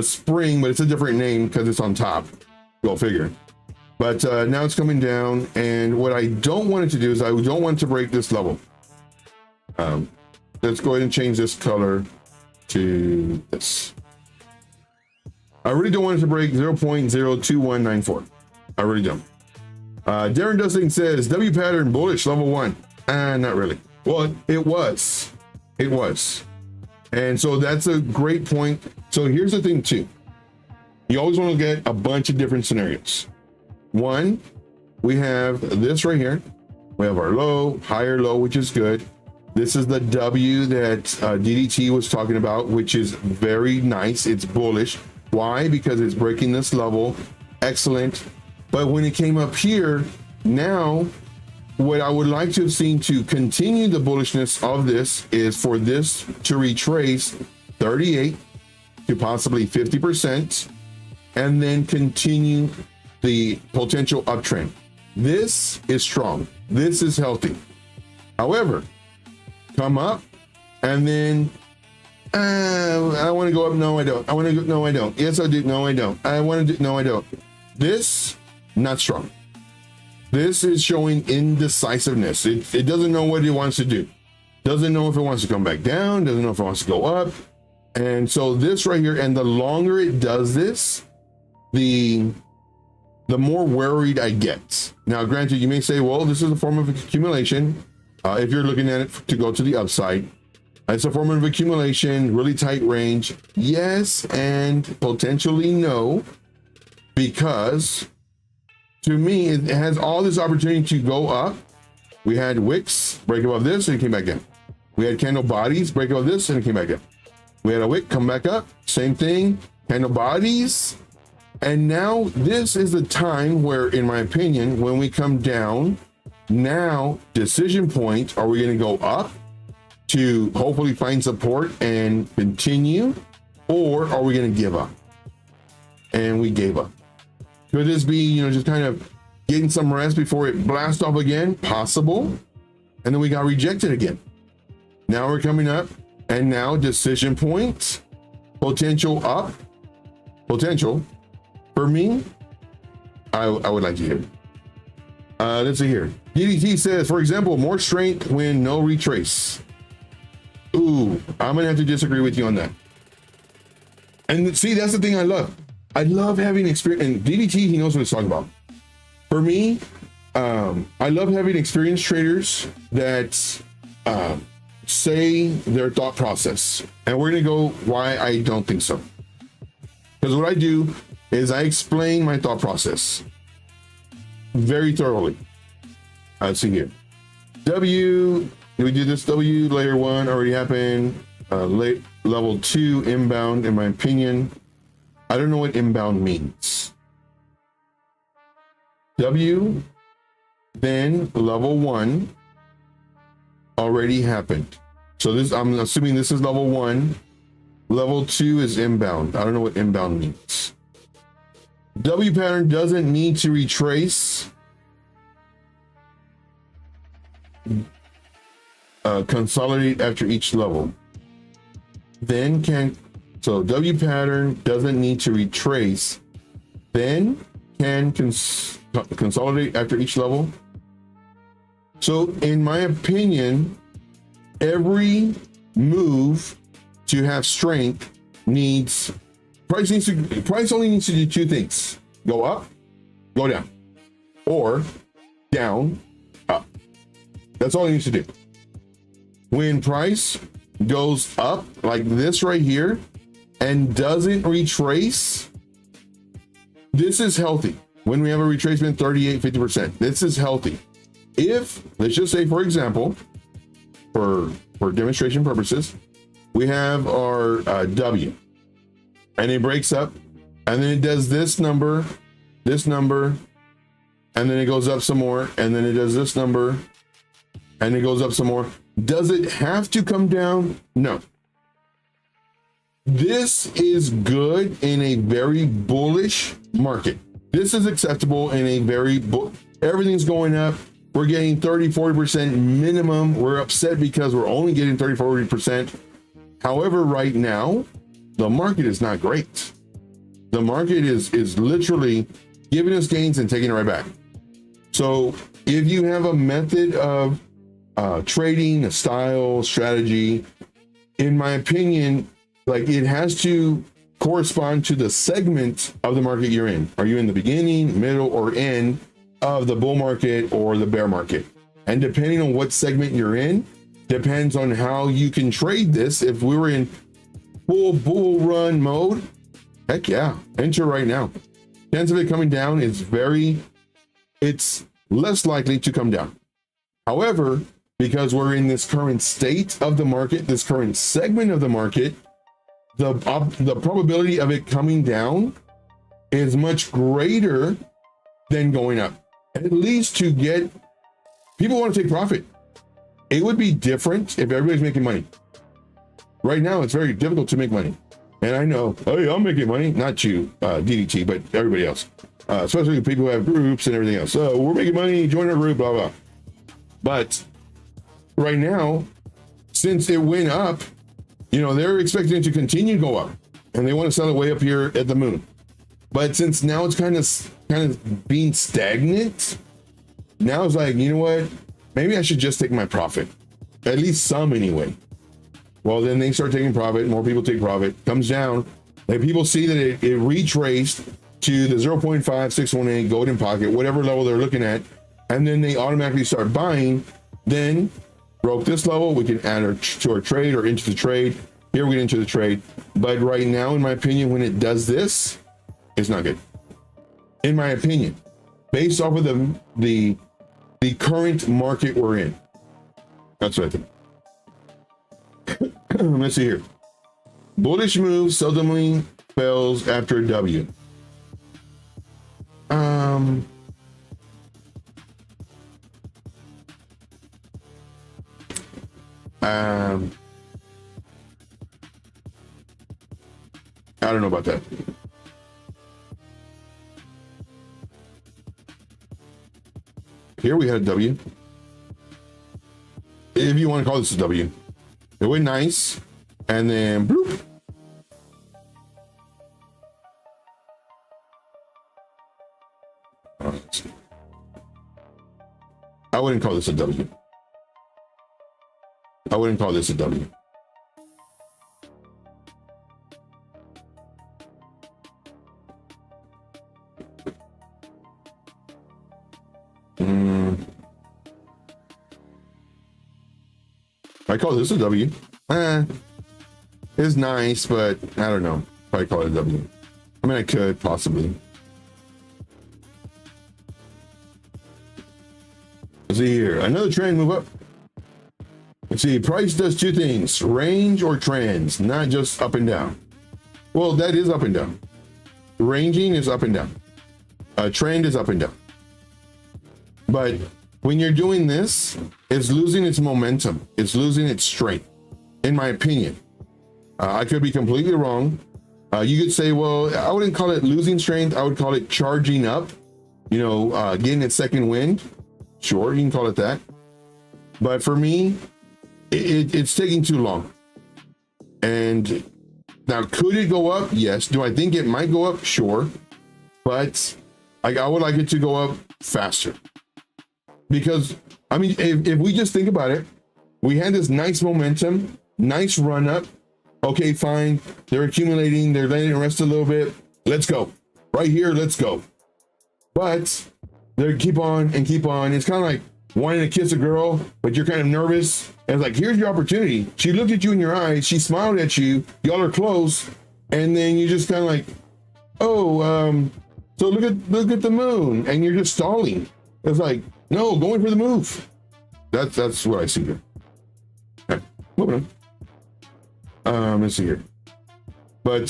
spring, but it's a different name because it's on top. Go figure. But now it's coming down, and what I don't want it to do is I don't want it to break this level. Let's go ahead and change this color to this. I really don't want it to break 0.02194. I really don't. Darren Dusting says W pattern bullish level 1. Not really. Well, it was. It was. And so that's a great point. So here's the thing too. You always want to get a bunch of different scenarios. One, we have this right here. We have our low, higher low, which is good. This is the W that DDT was talking about, which is very nice. It's bullish. Why? Because it's breaking this level. Excellent. But when it came up here, now what I would like to have seen to continue the bullishness of this is for this to retrace 38 to possibly 50% and then continue the potential uptrend. This is strong. This is healthy. However, come up and then I want to go up. No, I don't. I want to go. No, I don't. Yes, I do. No, I don't. I want to do. No, I don't. This, not strong. This is showing indecisiveness. It doesn't know what it wants to do. Doesn't know if it wants to come back down. Doesn't know if it wants to go up. And so this right here, and the longer it does this, the more worried I get. Now, granted, you may say, well, this is a form of accumulation. If you're looking at it to go to the upside, it's a form of accumulation, really tight range. Yes, and potentially no, because to me, it has all this opportunity to go up. We had wicks break above this and it came back down. We had candle bodies break above this and it came back down. We had a wick come back up, same thing, candle bodies. And now this is the time where, in my opinion, when we come down, now decision point, are we going to go up to hopefully find support and continue, or are we going to give up? And we gave up. Could this be, just kind of getting some rest before it blasts off again? Possible. And then we got rejected again. Now we're coming up, and now decision point, potential up, potential. For me, I would like to hear. Let's see here. DDT says, for example, more strength when no retrace. Ooh, I'm gonna have to disagree with you on that. And see, that's the thing I love. I love having experience. And DDT, he knows what he's talking about. For me, I love having experienced traders that say their thought process. And we're gonna go why I don't think so. Because what I do is I explain my thought process very thoroughly. Let's see here. We did this W layer 1 already happened. Level 2 inbound, in my opinion. I don't know what inbound means. W, then level 1 already happened. So this, I'm assuming this is level 1. Level 2 is inbound. I don't know what inbound means. W pattern doesn't need to retrace. Consolidate after each level. Then so W pattern doesn't need to retrace. Then can consolidate after each level. So in my opinion, every move to have strength needs price only needs to do two things: go up, go down, or down, up. That's all it needs to do. When price goes up like this right here and doesn't retrace, this is healthy. When we have a retracement 38-50%, this is healthy. If, let's just say, for example, for demonstration purposes, we have our W, and it breaks up, and then it does this number, and then it goes up some more, and then it does this number, and it goes up some more. Does it have to come down? No. This is good in a very bullish market. This is acceptable in a very everything's going up. We're getting 30-40% minimum. We're upset because we're only getting 30-40%. However, right now, the market is not great. The market is literally giving us gains and taking it right back. So if you have a method of trading, a style, strategy, in my opinion, like, it has to correspond to the segment of the market you're in. Are you in the beginning, middle, or end of the bull market or the bear market? And depending on what segment you're in, depends on how you can trade this. If we were in full bull run mode, heck yeah, enter right now. Chance of it coming down is it's less likely to come down. However, because we're in this current state of the market, this current segment of the market, the probability of it coming down is much greater than going up. At least to get people want to take profit. It would be different if everybody's making money. Right now, it's very difficult to make money. And I know, hey, I'm making money. Not you, DDT, but everybody else. Especially people who have groups and everything else. So we're making money, join our group, blah, blah. But right now, since it went up, You know, they're expecting it to continue to go up, and they want to sell it way up here at the moon. But since now it's kind of being stagnant, now it's like, you know what? Maybe I should just take my profit, at least some anyway. Well, then they start taking profit. More people take profit. Comes down. Like people see that it retraced to the 0.5618 golden pocket, whatever level they're looking at, and then they automatically start buying. Then broke this level. We can add to our trade or into the trade. Here we get into the trade. But right now, in my opinion, when it does this, it's not good. In my opinion, based off of the current market we're in. That's what I think. Let's see here. Bullish move seldomly fails after a W. I don't know about that. Here we had a W. If you want to call this a W. It went nice, and then bloop. I wouldn't call this a W. I wouldn't call this a W. I call this a W. It's nice, but I don't know. Probably call it a W. I mean, I could possibly. Let's see here. Another trend move up. Let's see. Price does two things: range or trends, not just up and down. Well, that is up and down. Ranging is up and down. A trend is up and down. But when you're doing this, it's losing its momentum. It's losing its strength, in my opinion. I could be completely wrong. You could say, well, I wouldn't call it losing strength. I would call it charging up, you know, getting its second wind. Sure, you can call it that. But for me, it's taking too long. And now, could it go up? Yes. Do I think it might go up? Sure. But I would like it to go up faster. Because, I mean, if we just think about it, we had this nice momentum, nice run up. Okay, fine. They're accumulating. They're letting it rest a little bit. Let's go. Right here, let's go. But they keep on and keep on. It's kind of like wanting to kiss a girl, but you're kind of nervous. And it's like, here's your opportunity. She looked at you in your eyes. She smiled at you. Y'all are close. And then you just kind of like, oh, so look at the moon. And you're just stalling. It's like, no, going for the move. That's what I see here. Okay, moving on. Let's see here. But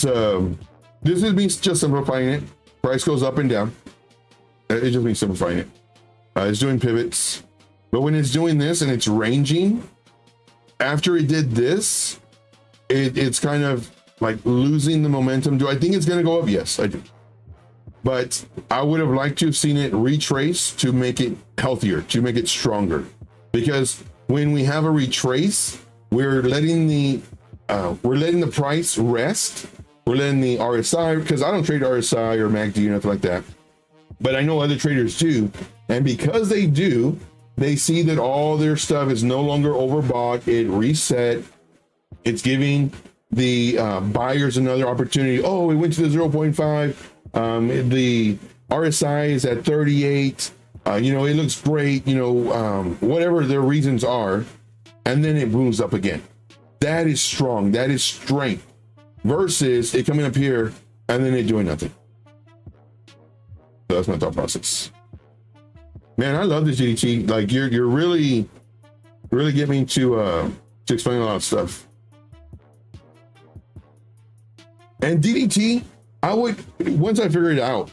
this is me just simplifying it. Price goes up and down. It just means simplifying it. It's doing pivots. But when it's doing this and it's ranging, after it did this, it's kind of like losing the momentum. Do I think it's going to go up? Yes, I do. But I would have liked to have seen it retrace to make it healthier, to make it stronger. Because when we have a retrace, we're letting the price rest. We're letting the RSI, because I don't trade RSI or MACD or nothing like that. But I know other traders do. And because they do, they see that all their stuff is no longer overbought. It reset. It's giving the buyers another opportunity. Oh, it went to the 0.5. The RSI is at 38. You know, it looks great, you know, whatever their reasons are. And then it moves up again. That is strong. That is strength versus it coming up here and then it doing nothing. So that's my thought process. Man, I love this GDT. Like you're really getting me to explain a lot of stuff. And DDT, I would, once I figure it out,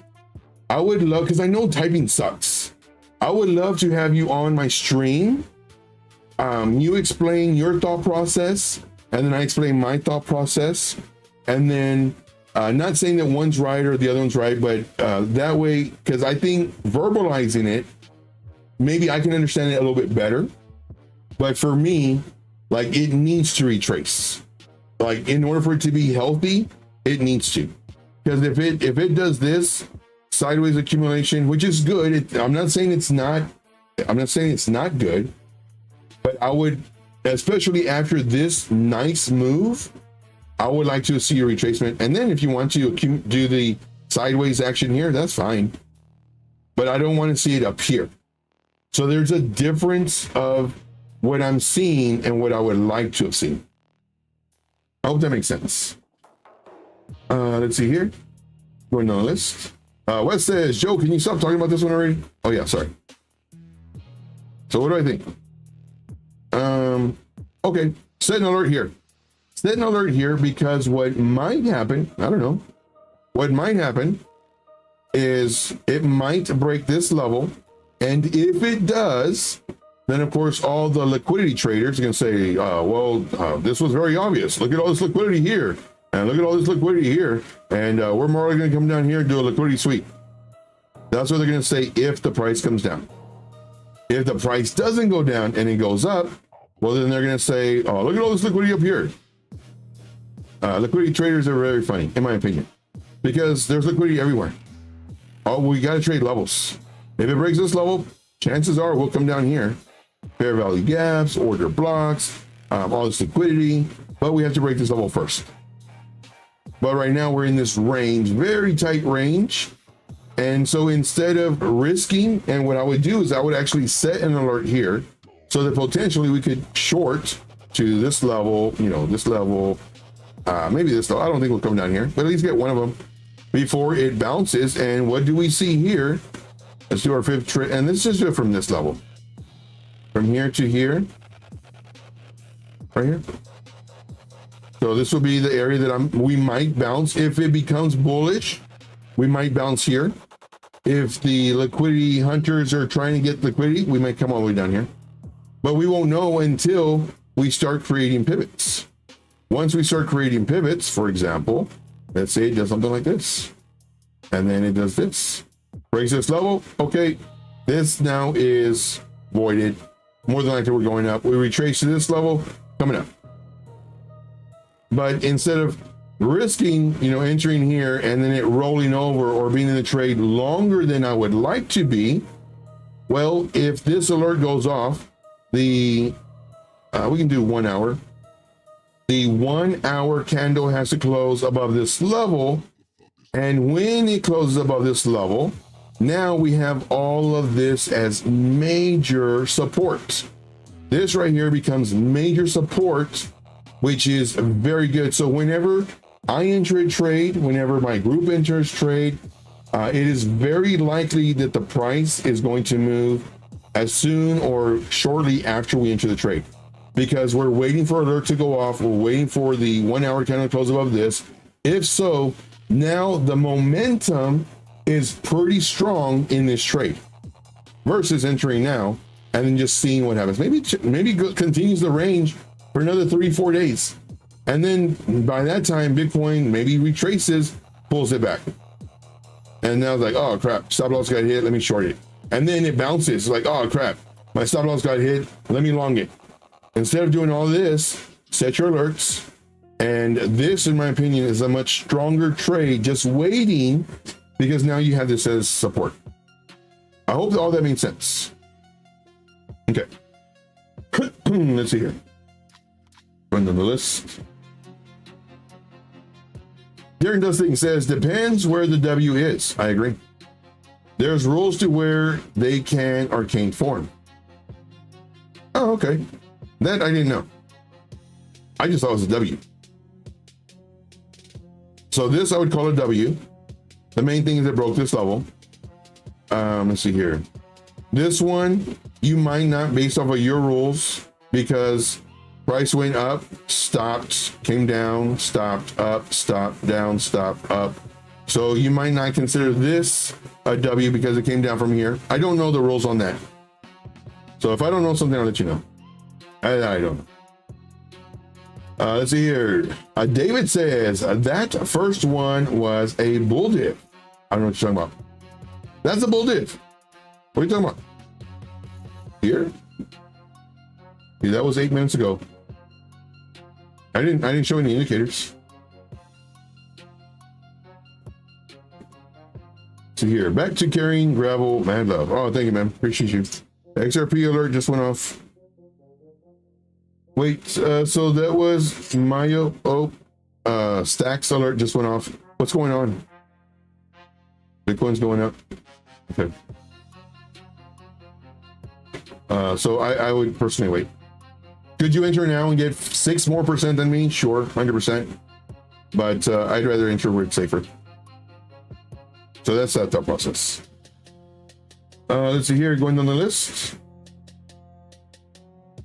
I would love, because I know typing sucks. I would love to have you on my stream. You explain your thought process, and then I explain my thought process. And then, not saying that one's right or the other one's right, but that way, because I think verbalizing it, maybe I can understand it a little bit better. But for me, like it needs to retrace. like in order for it to be healthy, it needs to. Because if it does this sideways accumulation, which is good, I'm not saying it's not good, but I would, especially after this nice move, I would like to see a retracement. And then if you want to do the sideways action here, that's fine. But I don't want to see it up here. So there's a difference of what I'm seeing and what I would like to have seen. I hope that makes sense. Let's see here. Going on the list. Wes says, Joe, can you stop talking about this one already? Oh yeah, sorry. So what do I think? Okay, set an alert here. Set an alert here because what might happen, I don't know. What might happen is it might break this level. And if it does, then of course, all the liquidity traders are going to say, this was very obvious. Look at all this liquidity here. And look at all this liquidity here. And we're more likely going to come down here and do a liquidity sweep. That's what they're going to say if the price comes down. If the price doesn't go down and it goes up, well, then they're going to say, oh, look at all this liquidity up here. Liquidity traders are very funny, in my opinion, because there's liquidity everywhere. Oh, we got to trade levels. If it breaks this level, chances are we'll come down here. Fair value gaps, order blocks, all this liquidity, but we have to break this level first. But right now we're in this range, very tight range. And so instead of risking, and what I would do is I would actually set an alert here so that potentially we could short to this level, this level, maybe this level. I don't think we'll come down here, but at least get one of them before it bounces. And what do we see here? Let's do our fifth trade, and let's just do it from this level. From here to here, right here. So this will be the area that we might bounce. If it becomes bullish, we might bounce here. If the liquidity hunters are trying to get liquidity, we might come all the way down here. But we won't know until we start creating pivots. Once we start creating pivots, for example, let's say it does something like this. And then it does this. Breaks this level. Okay, this now is voided. More than likely we're going up. We retrace to this level, coming up. But instead of risking, entering here and then it rolling over or being in the trade longer than I would like to be, well, if this alert goes off, we can do 1 hour. The 1 hour candle has to close above this level. And when it closes above this level, now we have all of this as major support. This right here becomes major support, which is very good. So whenever I enter a trade, whenever my group enters trade, it is very likely that the price is going to move as soon or shortly after we enter the trade, because we're waiting for alert to go off. We're waiting for the 1 hour candle to close above this. If so, now the momentum is pretty strong in this trade versus entering now and then just seeing what happens. Maybe continues the range for another 3-4 days. And then by that time, Bitcoin maybe retraces, pulls it back. And now it's like, oh crap, stop loss got hit, let me short it. And then it bounces, it's like, oh crap, my stop loss got hit, let me long it. Instead of doing all this, set your alerts. And this, in my opinion, is a much stronger trade, just waiting, because now you have this as support. I hope that all that makes sense. Okay. Let's see here. Run down the list. Darren Does Things says, depends where the W is. I agree. There's rules to where they can or can't form. Oh, okay. That I didn't know. I just thought it was a W. So this I would call a W. The main thing is it broke this level. Let's see here. This one, you might not, based off of your rules, because price went up, stopped, came down, stopped, up, stopped, down, stopped, up. So you might not consider this a W because it came down from here. I don't know the rules on that. So if I don't know something, I'll let you know. I don't know. Let's see here. David says that first one was a bull dip. I don't know what you're talking about. That's a bull dip. What are you talking about? Here? See, that was 8 minutes ago. I didn't show any indicators. So here, back to carrying gravel, mad love. Oh, thank you, man. Appreciate you. XRP alert just went off. Wait, so that was Mayo. Oh, stacks alert just went off. What's going on? Bitcoin's going up. Okay. So I would personally wait. Could you enter now and get 6% more than me? Sure, 100%. But I'd rather enter where it's safer. So that's that thought process. Let's see here, going down the list.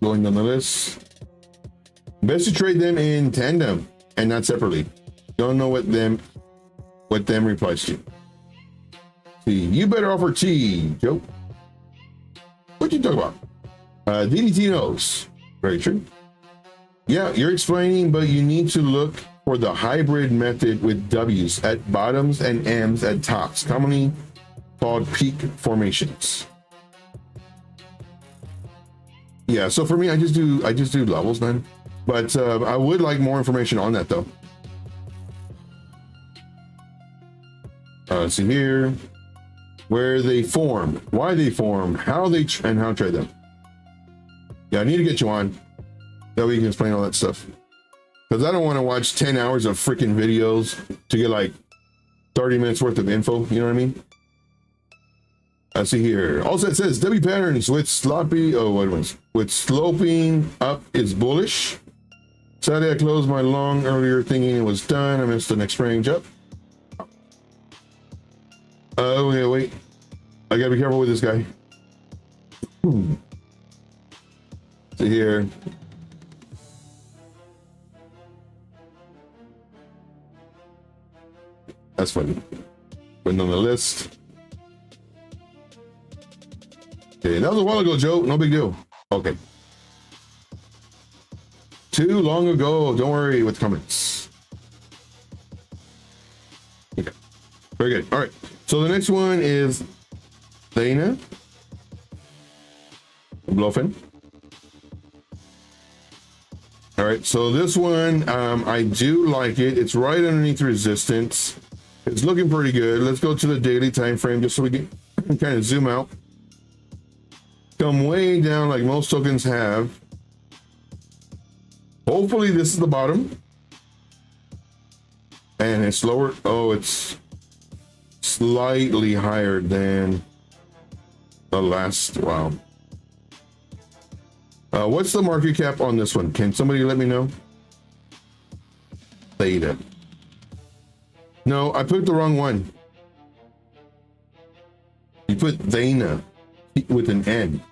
Going down the list. Best to trade them in tandem and not separately. Don't know what them replies to. See, you better offer tea, Joe. What you talk about? DDT knows. Very true. Yeah, you're explaining, but you need to look for the hybrid method with W's at bottoms and M's at tops, commonly called peak formations. Yeah, so for me, I just do levels, man. But I would like more information on that though. Let's see here, where they form, why they form, how they and how to trade them. Yeah, I need to get you on. That way you can explain all that stuff. Because I don't want to watch 10 hours of freaking videos to get like 30 minutes worth of info. You know what I mean? I see here. Also, it says W patterns with sloppy. Oh, what was with sloping up is bullish. Sadly, I closed my long earlier thinking it was done. I missed the next range up. Oh, yeah, wait. I gotta be careful with this guy. See here. That's funny. Putting on the list. Okay, that was a while ago, Joe. No big deal. Okay. Too long ago. Don't worry with comments. Okay. Very good. All right. So the next one is Dana Bluffin. All right. So this one, I do like it. It's right underneath resistance. It's looking pretty good. Let's go to the daily time frame just so we can kind of zoom out. Come way down like most tokens have. Hopefully this is the bottom. And it's lower. Oh, it's slightly higher than the last. Wow. What's the market cap on this one? Can somebody let me know? Theta. No, I put the wrong one. You put Dana with an N.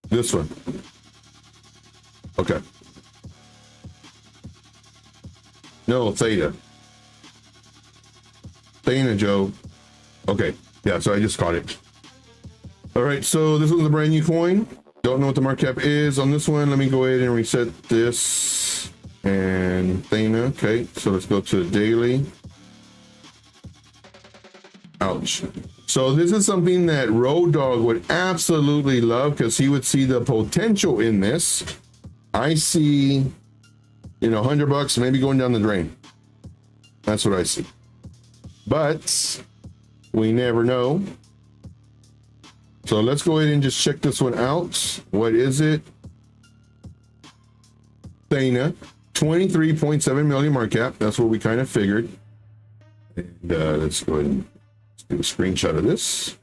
This one. Okay. No, Theta. Theta, Joe. Okay. Yeah, so I just caught it. All right, so this one's a brand new coin. Don't know what the market cap is on this one. Let me go ahead and reset this. And Theta. Okay, so let's go to the daily. Ouch. So this is something that Road Dogg would absolutely love because he would see the potential in this. I see, you know, $100 maybe going down the drain. That's what I see. But we never know. So let's go ahead and just check this one out. What is it? Theta, 23.7 million market cap. That's what we kind of figured. And let's go ahead and do a screenshot of this.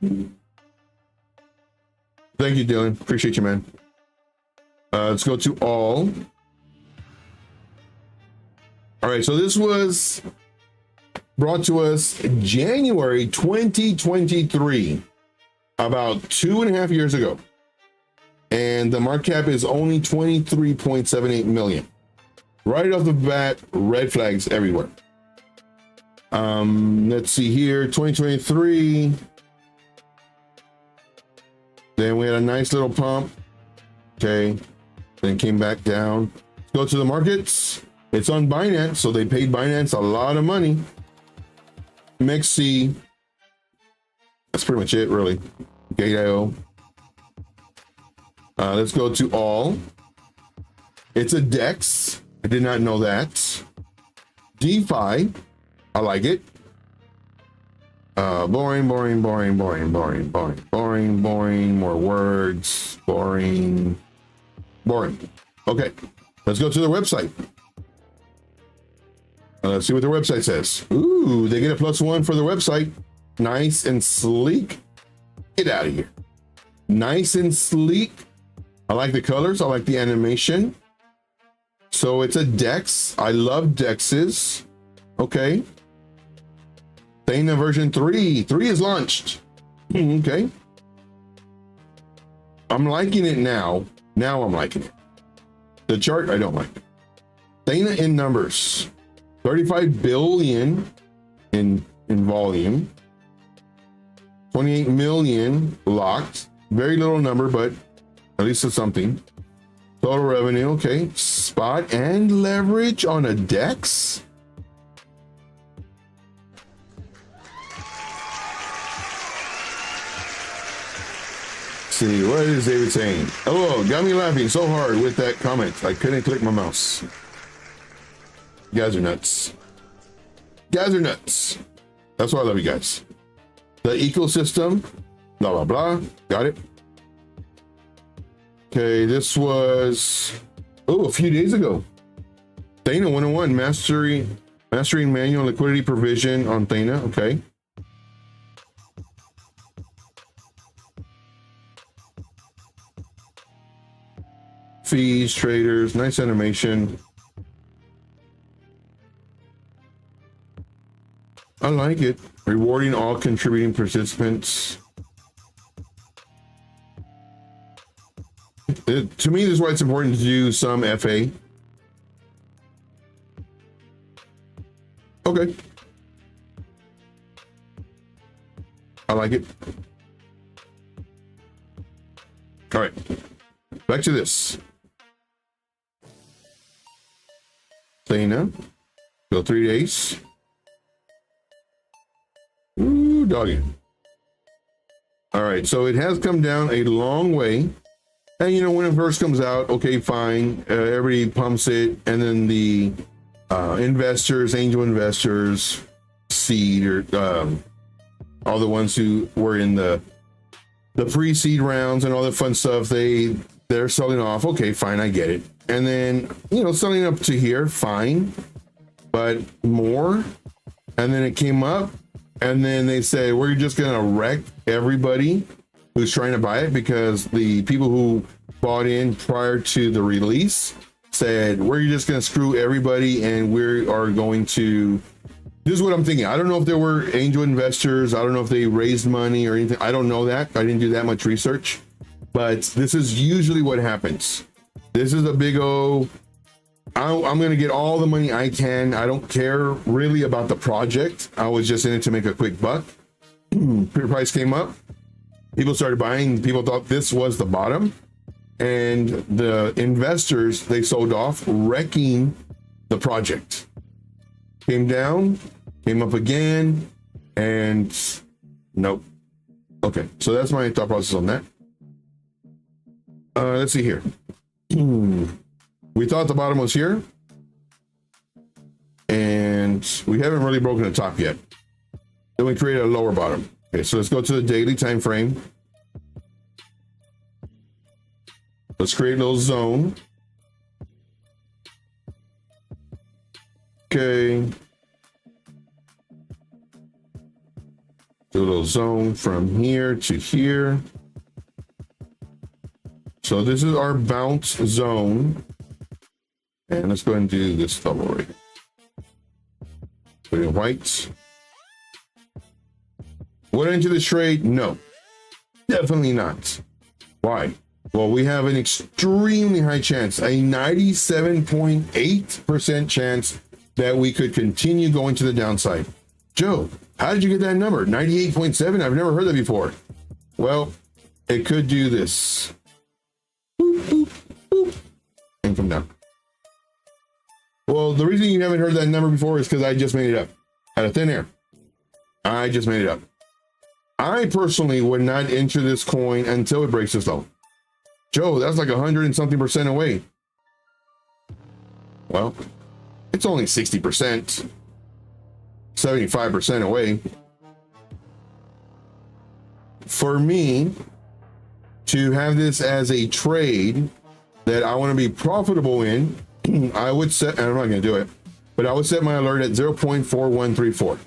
Thank you, Dylan. Appreciate you, man. Let's go to all. All right, so this was brought to us January 2023, about 2.5 years ago. And the market cap is only 23.78 million. Right off the bat, red flags everywhere. Let's see here, 2023. Then we had a nice little pump. Okay. Then came back down. Let's go to the markets. It's on Binance, so they paid Binance a lot of money. Mexi. That's pretty much it, really. Gate.io. Let's go to all. It's a DEX. I did not know that. DeFi. I like it. Boring. More words. Boring. Okay, let's go to the website. Let's see what their website says. Ooh, they get a +1 for the website. Nice and sleek. Get out of here. Nice and sleek. I like the colors. I like the animation. So it's a DEX. I love DEXs. Okay. Theta version 3. 3 is launched. Okay. I'm liking it now. Now I'm liking it. The chart, I don't like it. Theta in numbers. 35 billion in volume. 28 million locked. Very little number, but at least it's something. Total revenue, okay. Spot and leverage on a DEX. See, what is David saying? Oh, got me laughing so hard with that comment. I couldn't click my mouse. You guys are nuts. Guys are nuts. That's why I love you guys. The ecosystem, blah, blah, blah. Got it. Okay, this was, a few days ago. Theta 101, mastering manual liquidity provision on Theta. Okay. Fees, traders, nice animation. I like it. Rewarding all contributing participants. To me, this is why it's important to do some FA. Okay. I like it. All right. Back to this. Theta. Go 3 days. Ooh, doggy. All right, so it has come down a long way. And you know, when it first comes out, okay, fine. Everybody pumps it, and then the investors, angel investors, seed, or all the ones who were in the pre-seed rounds and all that fun stuff, they're selling off. Okay, fine, I get it. And then, you know, selling up to here, fine, but more. And then it came up, and then they said, we're just gonna wreck everybody who's trying to buy it, because the people who bought in prior to the release said, we're just gonna screw everybody, and we are going to, this is what I'm thinking. I don't know if there were angel investors. I don't know if they raised money or anything. I don't know that. I didn't do that much research, but this is usually what happens. This is a big O. I'm going to get all the money I can. I don't care really about the project. I was just in it to make a quick buck. Price came up. People started buying. People thought this was the bottom. And the investors, they sold off, wrecking the project. Came down, came up again, and nope. Okay, so that's my thought process on that. Let's see here. We thought the bottom was here, and we haven't really broken the top yet. Then we created a lower bottom. Okay, so let's go to the daily time frame. Let's create a little zone. Okay. Do a little zone from here to here. So this is our bounce zone. And let's go ahead and do this double right here. Put in white. Would I enter this trade? No, definitely not. Why? Well, we have an extremely high chance, a 97.8% chance that we could continue going to the downside. Joe, how did you get that number? 98.7? I've never heard that before. Well, it could do this. Boop, boop, boop, and come down. Well, the reason you haven't heard that number before is because I just made it up out of thin air. I just made it up. I personally would not enter this coin until it breaks this low. Joe, that's like 100 and something percent away. Well, it's only 60%, 75% away. For me to have this as a trade that I want to be profitable in, I would set, and I'm not going to do it, but I would set my alert at 0.4134.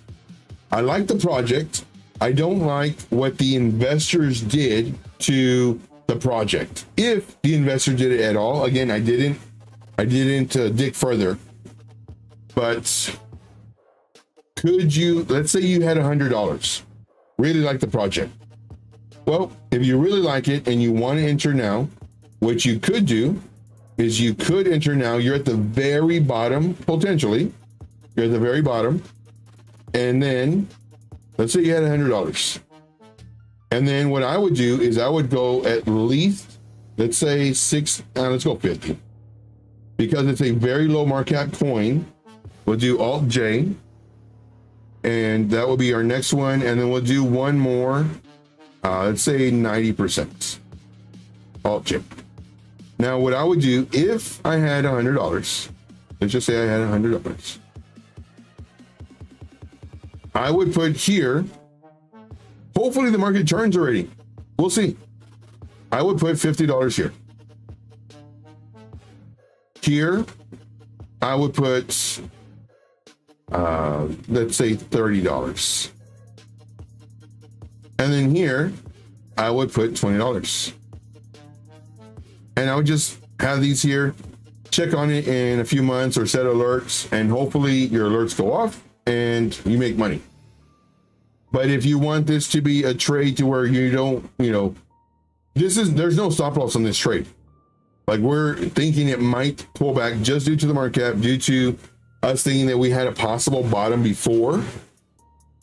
I like the project. I don't like what the investors did to the project. If the investor did it at all, again, I didn't dig further, but could you, let's say you had $100, really like the project. Well, if you really like it and you want to enter now, what you could do is you could enter now. You're at the very bottom, potentially. You're at the very bottom. And then let's say you had $100. And then what I would do is I would go at least, let's say let's go 50. Because it's a very low market cap coin. We'll do Alt J. And that will be our next one. And then we'll do one more. Let's say 90%. Alt J. Now, what I would do if I had $100, let's just say I had $100, I would put here, hopefully the market turns already. We'll see. I would put $50 here. Here, I would put, let's say $30. And then here, I would put $20. And I would just have these here, check on it in a few months or set alerts, and hopefully your alerts go off and you make money. But if you want this to be a trade to where you don't, there's no stop loss on this trade. Like, we're thinking it might pull back just due to the market cap, due to us thinking that we had a possible bottom before.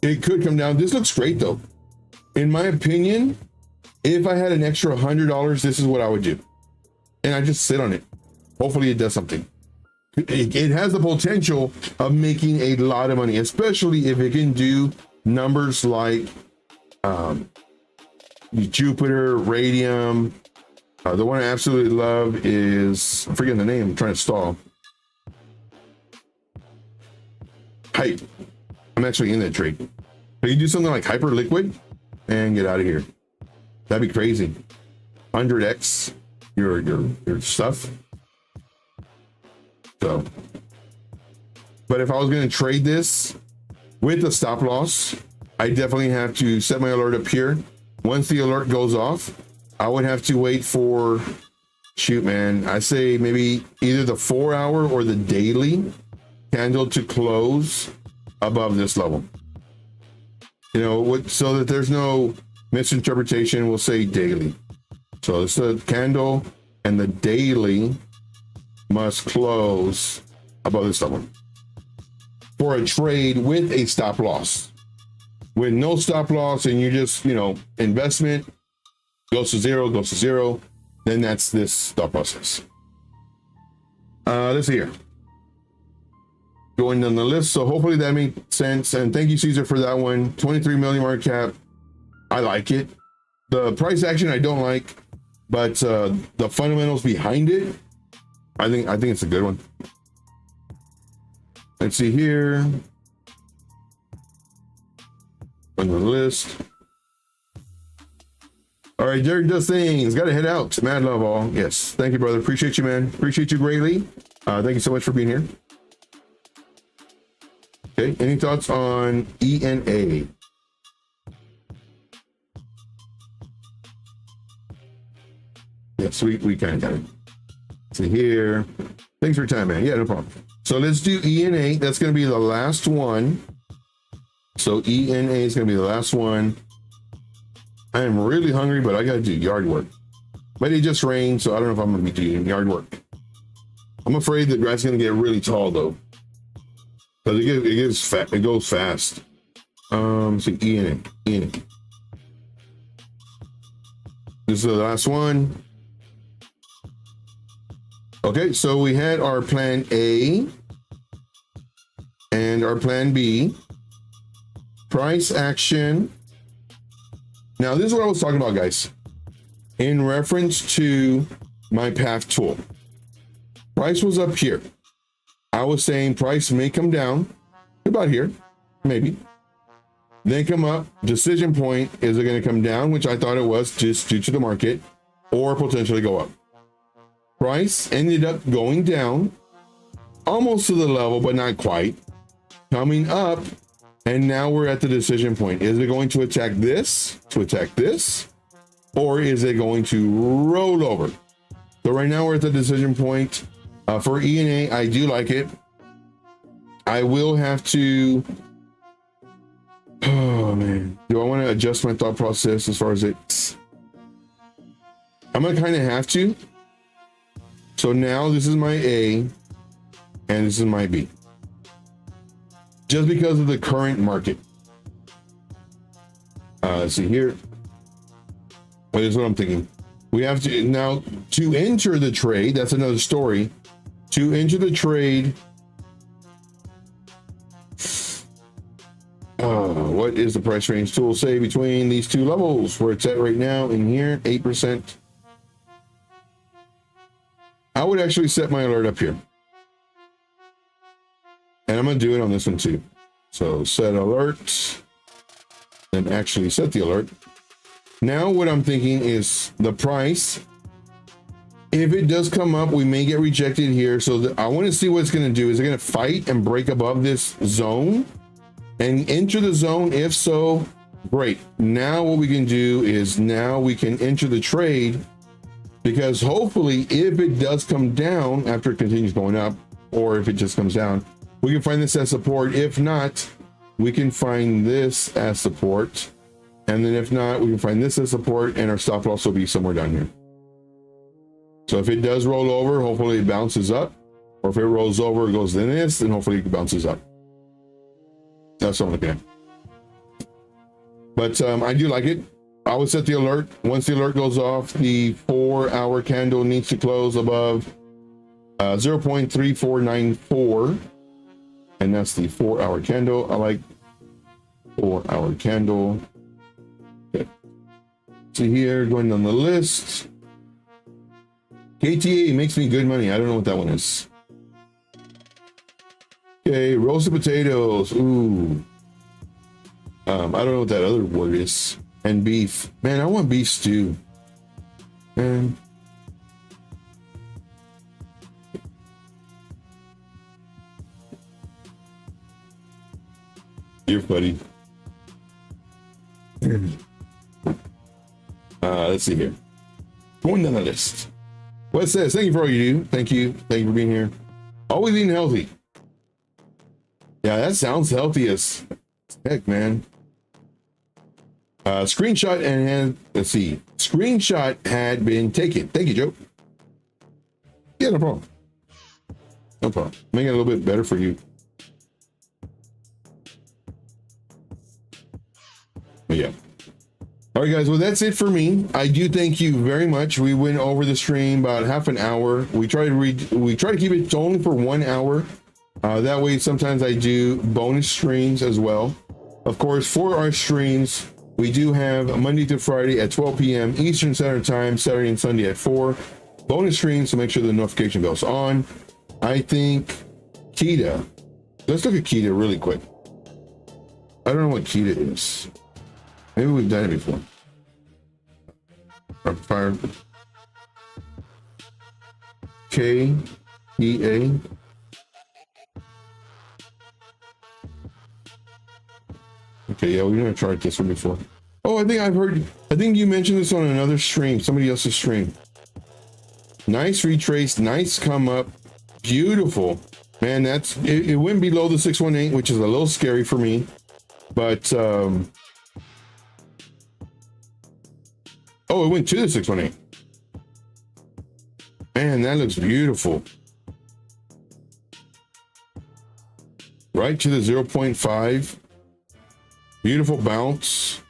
It could come down. This looks great though. In my opinion, if I had an extra $100, this is what I would do. And I just sit on it. Hopefully it does something. It has the potential of making a lot of money, especially if it can do numbers like Jupiter, Radium. The one I absolutely love is, I'm forgetting the name, I'm trying to stall. Hype. I'm actually in that trade. But you do something like Hyper Liquid and get out of here. That'd be crazy. 100x your stuff. So, but if I was going to trade this with a stop loss, I definitely have to set my alert up here. Once the alert goes off, I would have to wait for, shoot, man, I say maybe either the 4-hour or the daily candle to close above this level. So that there's no misinterpretation, we'll say daily. So it's the candle and the daily must close above this level for a trade with a stop loss. With no stop loss and you just, investment goes to zero, then that's this thought process. Let's see here. Going down the list. So hopefully that made sense. And thank you, Caesar, for that one. 23 million market cap. I like it. The price action I don't like, but the fundamentals behind it, I think it's a good one. Let's see here. On the list. All right, Derek does things. Got to head out. Mad love all. Yes. Thank you, brother. Appreciate you, man. Appreciate you greatly. Thank you so much for being here. Okay. Any thoughts on ENA? Yes, we kind of got it. See here. Thanks for your time, man. Yeah, no problem. So let's do ENA. That's going to be the last one. So ENA is going to be the last one. I am really hungry, but I got to do yard work. But it just rained, so I don't know if I'm going to be doing yard work. I'm afraid the grass is going to get really tall, though. Because it goes fast. So ENA. This is the last one. Okay, so we had our plan A and our plan B. Price action. Now, this is what I was talking about, guys. in reference to my path tool. Price was up here. I was saying price may come down about here, maybe. Then come up, decision point, is it going to come down, which I thought it was just due to the market, or potentially go up. Price ended up going down almost to the level, but not quite. Coming up, and now we're at the decision point. Is it going to attack this, or is it going to roll over? So right now we're at the decision point. For ENA, I do like it. I will have to, oh man, do I want to adjust my thought process as far as it? I'm gonna kind of have to. So now this is my A and this is my B. Just because of the current market. Let's see here. Well, here's what I'm thinking. We have to now to enter the trade. That's another story. To enter the trade. What is the price range tool say between these two levels where it's at right now in here? 8%. I would actually set my alert up here. And I'm going to do it on this one too. So set alert and actually set the alert. Now what I'm thinking is the price. If it does come up, we may get rejected here. So I want to see what it's going to do. Is it going to fight and break above this zone and enter the zone? If so, great. Now what we can do is now we can enter the trade, because hopefully if it does come down after it continues going up, or if it just comes down, we can find this as support. If not, we can find this as support. And then if not, we can find this as support, and our stop loss will be somewhere down here. So if it does roll over, hopefully it bounces up. Or if it rolls over, it goes in this, then hopefully it bounces up. That's what I'm looking at. But I do like it. I would set the alert. Once the alert goes off, the 4-hour candle needs to close above 0.3494. And that's the 4-hour candle. I like 4-hour candle. Okay. See here, going down the list. KTA makes me good money. I don't know what that one is. Okay, roasted potatoes. Ooh. I don't know what that other word is. And beef. Man, I want beef stew. Man. You're funny. Let's see here. Going down the list. What it says, thank you for all you do. Thank you. Thank you for being here. Always eating healthy. Yeah, that sounds healthy as heck, man. Screenshot and let's see. Screenshot had been taken. Thank you, Joe. Yeah, no problem. No problem. Make it a little bit better for you. But yeah. All right, guys. Well, that's it for me. I do thank you very much. We went over the stream about half an hour. We try to keep it only for 1 hour. That way, sometimes I do bonus streams as well. Of course, for our streams, we do have Monday to Friday at 12 p.m. Eastern Standard Time, Saturday and Sunday at 4. Bonus streams, so make sure the notification bell's on. I think Kita. Let's look at Kita really quick. I don't know what Kita is. Maybe we've done it before. Fire. KEA. Okay, yeah, we've never tried this one before. Oh, I think you mentioned this on another stream, somebody else's stream. Nice retrace, nice come up, beautiful. Man, it went below the 618, which is a little scary for me, but oh, it went to the 618. Man, that looks beautiful. Right to the 0.5. Beautiful bounce.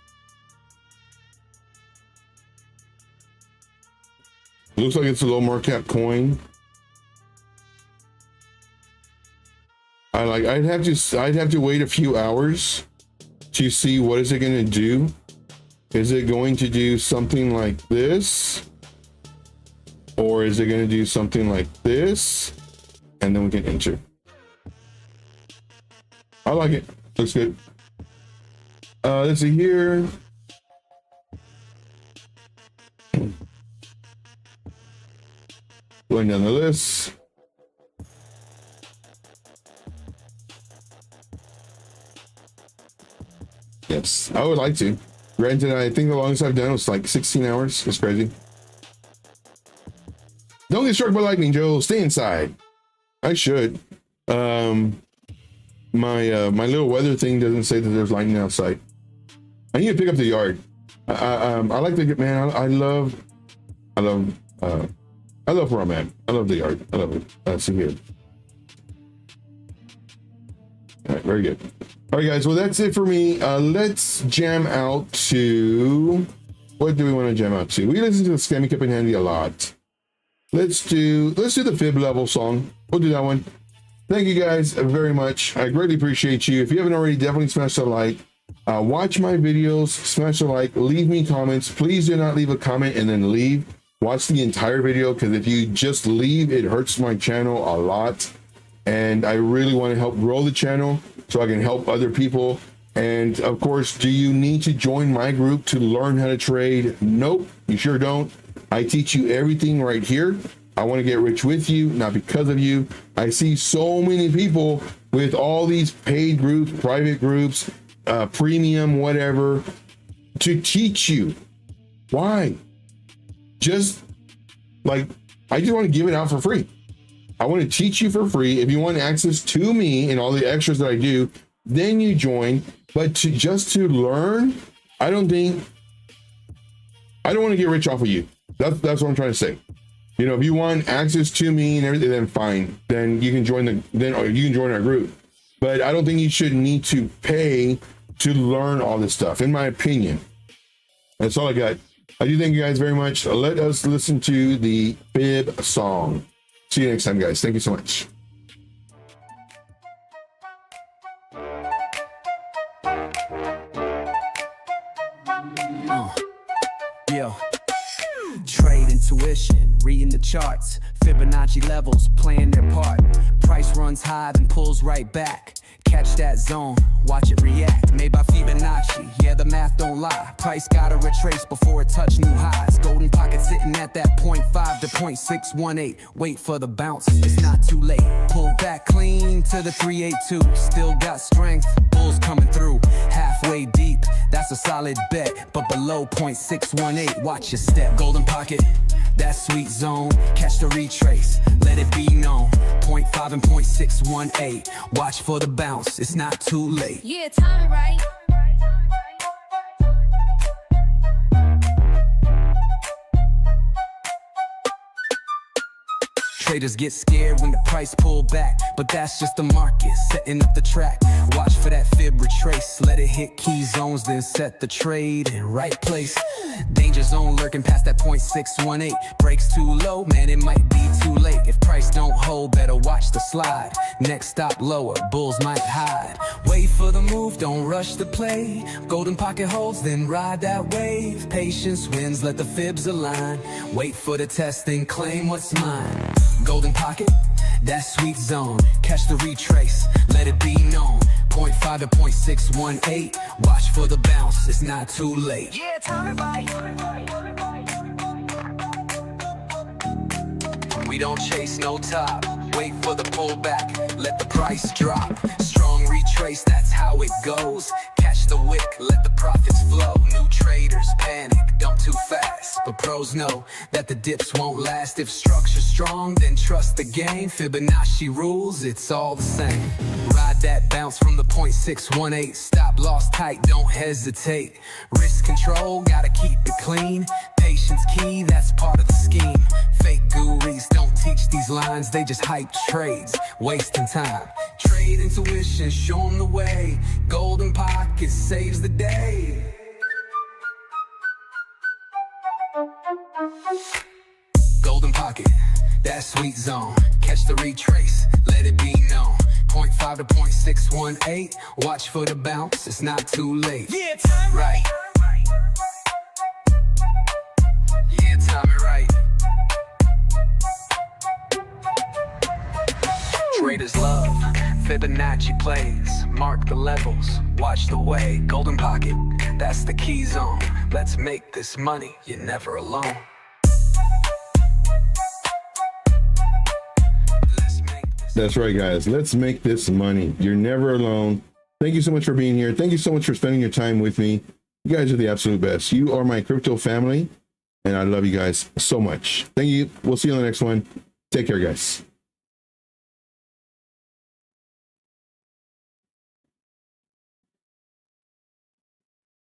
Looks like it's a low market cap coin. I'd have to wait a few hours to see what is it going to do. Is it going to do something like this? Or is it going to do something like this? And then we can enter. I like it. Looks good. Let's see here. Going down the list. Yes, I would like to. Granted, I think the longest I've done was like 16 hours. It's crazy. Don't get struck by lightning, Joe. Stay inside. I should. My little weather thing doesn't say that there's lightning outside. I need to pick up the yard. I like to get, man. I love where I'm at. I love the yard. I love it. Let's see here. All right, very good. All right, guys. Well, that's it for me. Let's jam out to, what do we want to jam out to? We listen to the Scammy Cup and Handy a lot. Let's do the fib level song. We'll do that one. Thank you guys very much. I greatly appreciate you. If you haven't already, definitely smash the like. Watch my videos, smash the like, leave me comments. Please do not leave a comment and then leave. Watch the entire video, because if you just leave, it hurts my channel a lot. And I really want to help grow the channel so I can help other people. And of course, do you need to join my group to learn how to trade? Nope, you sure don't. I teach you everything right here. I want to get rich with you, not because of you. I see so many people with all these paid groups, private groups, premium, whatever, to teach you. Why? Just like, I just want to give it out for free. I want to teach you for free. If you want access to me and all the extras that I do, then you join. But just to learn, I don't want to get rich off of you. That's what I'm trying to say. You know, if you want access to me and everything, then fine. Then you can join our group. But I don't think you should need to pay to learn all this stuff, in my opinion. That's all I got. I do thank you guys very much. Let us listen to the fib song. See you next time, guys. Thank you so much. Yeah. Trade intuition, reading the charts, Fibonacci levels playing their part. Price runs high then pulls right back. Catch that zone, watch it react. Made by Fibonacci, yeah, the math don't lie. Price gotta retrace before it touch new highs. Golden pocket sitting at that 0.5 to 0.618. Wait for the bounce, it's not too late. Pull back clean to the 382. Still got strength, bulls coming through. Halfway deep, that's a solid bet. But below 0.618, watch your step. Golden pocket, that sweet zone. Catch the retrace, let it be known. 0.5 and 0.618. Watch for the bounce, it's not too late. Yeah, time it right. Traders get scared when the price pull back, but that's just the market setting up the track. Watch for that fib retrace, let it hit key zones, then set the trade in right place. Danger zone lurking past that 0.618. Breaks too low, man, it might be too late. If price don't hold, better watch the slide. Next stop lower, bulls might hide. Wait for the move, don't rush the play. Golden pocket holds, then ride that wave. Patience wins, let the fibs align. Wait for the test, then claim what's mine. Golden pocket, that sweet zone. Catch the retrace, let it be known. 0.5 to 0.618. Watch for the bounce, it's not too late. Yeah, time it right. We don't chase no top. Wait for the pullback, let the price drop. Strong retrace, that's how it goes. Catch the wick, let the profits flow. New traders panic, dump too fast. But pros know that the dips won't last. If structure's strong, then trust the game. Fibonacci rules, it's all the same. Ride that bounce from the 0.618. Stop loss tight, don't hesitate. Risk control, gotta keep it clean. Patience key, that's part of the scheme. Fake gurus don't teach these lines, they just hype trades, wasting time. Trade intuition, show 'em the way. Golden pocket saves the day. Golden pocket, that sweet zone. Catch the retrace, let it be known. 0.5 to 0.618. Watch for the bounce, it's not too late. Yeah, time Right. Fibonacci plays, mark the levels, watch the way. Golden pocket, that's the key zone. Let's make this money, you're never alone. That's right, guys. Let's make this money. You're never alone. Thank you so much for being here. Thank you so much for spending your time with me. You guys are the absolute best. You are my crypto family, and I love you guys so much. Thank you. We'll see you on the next one. Take care, guys.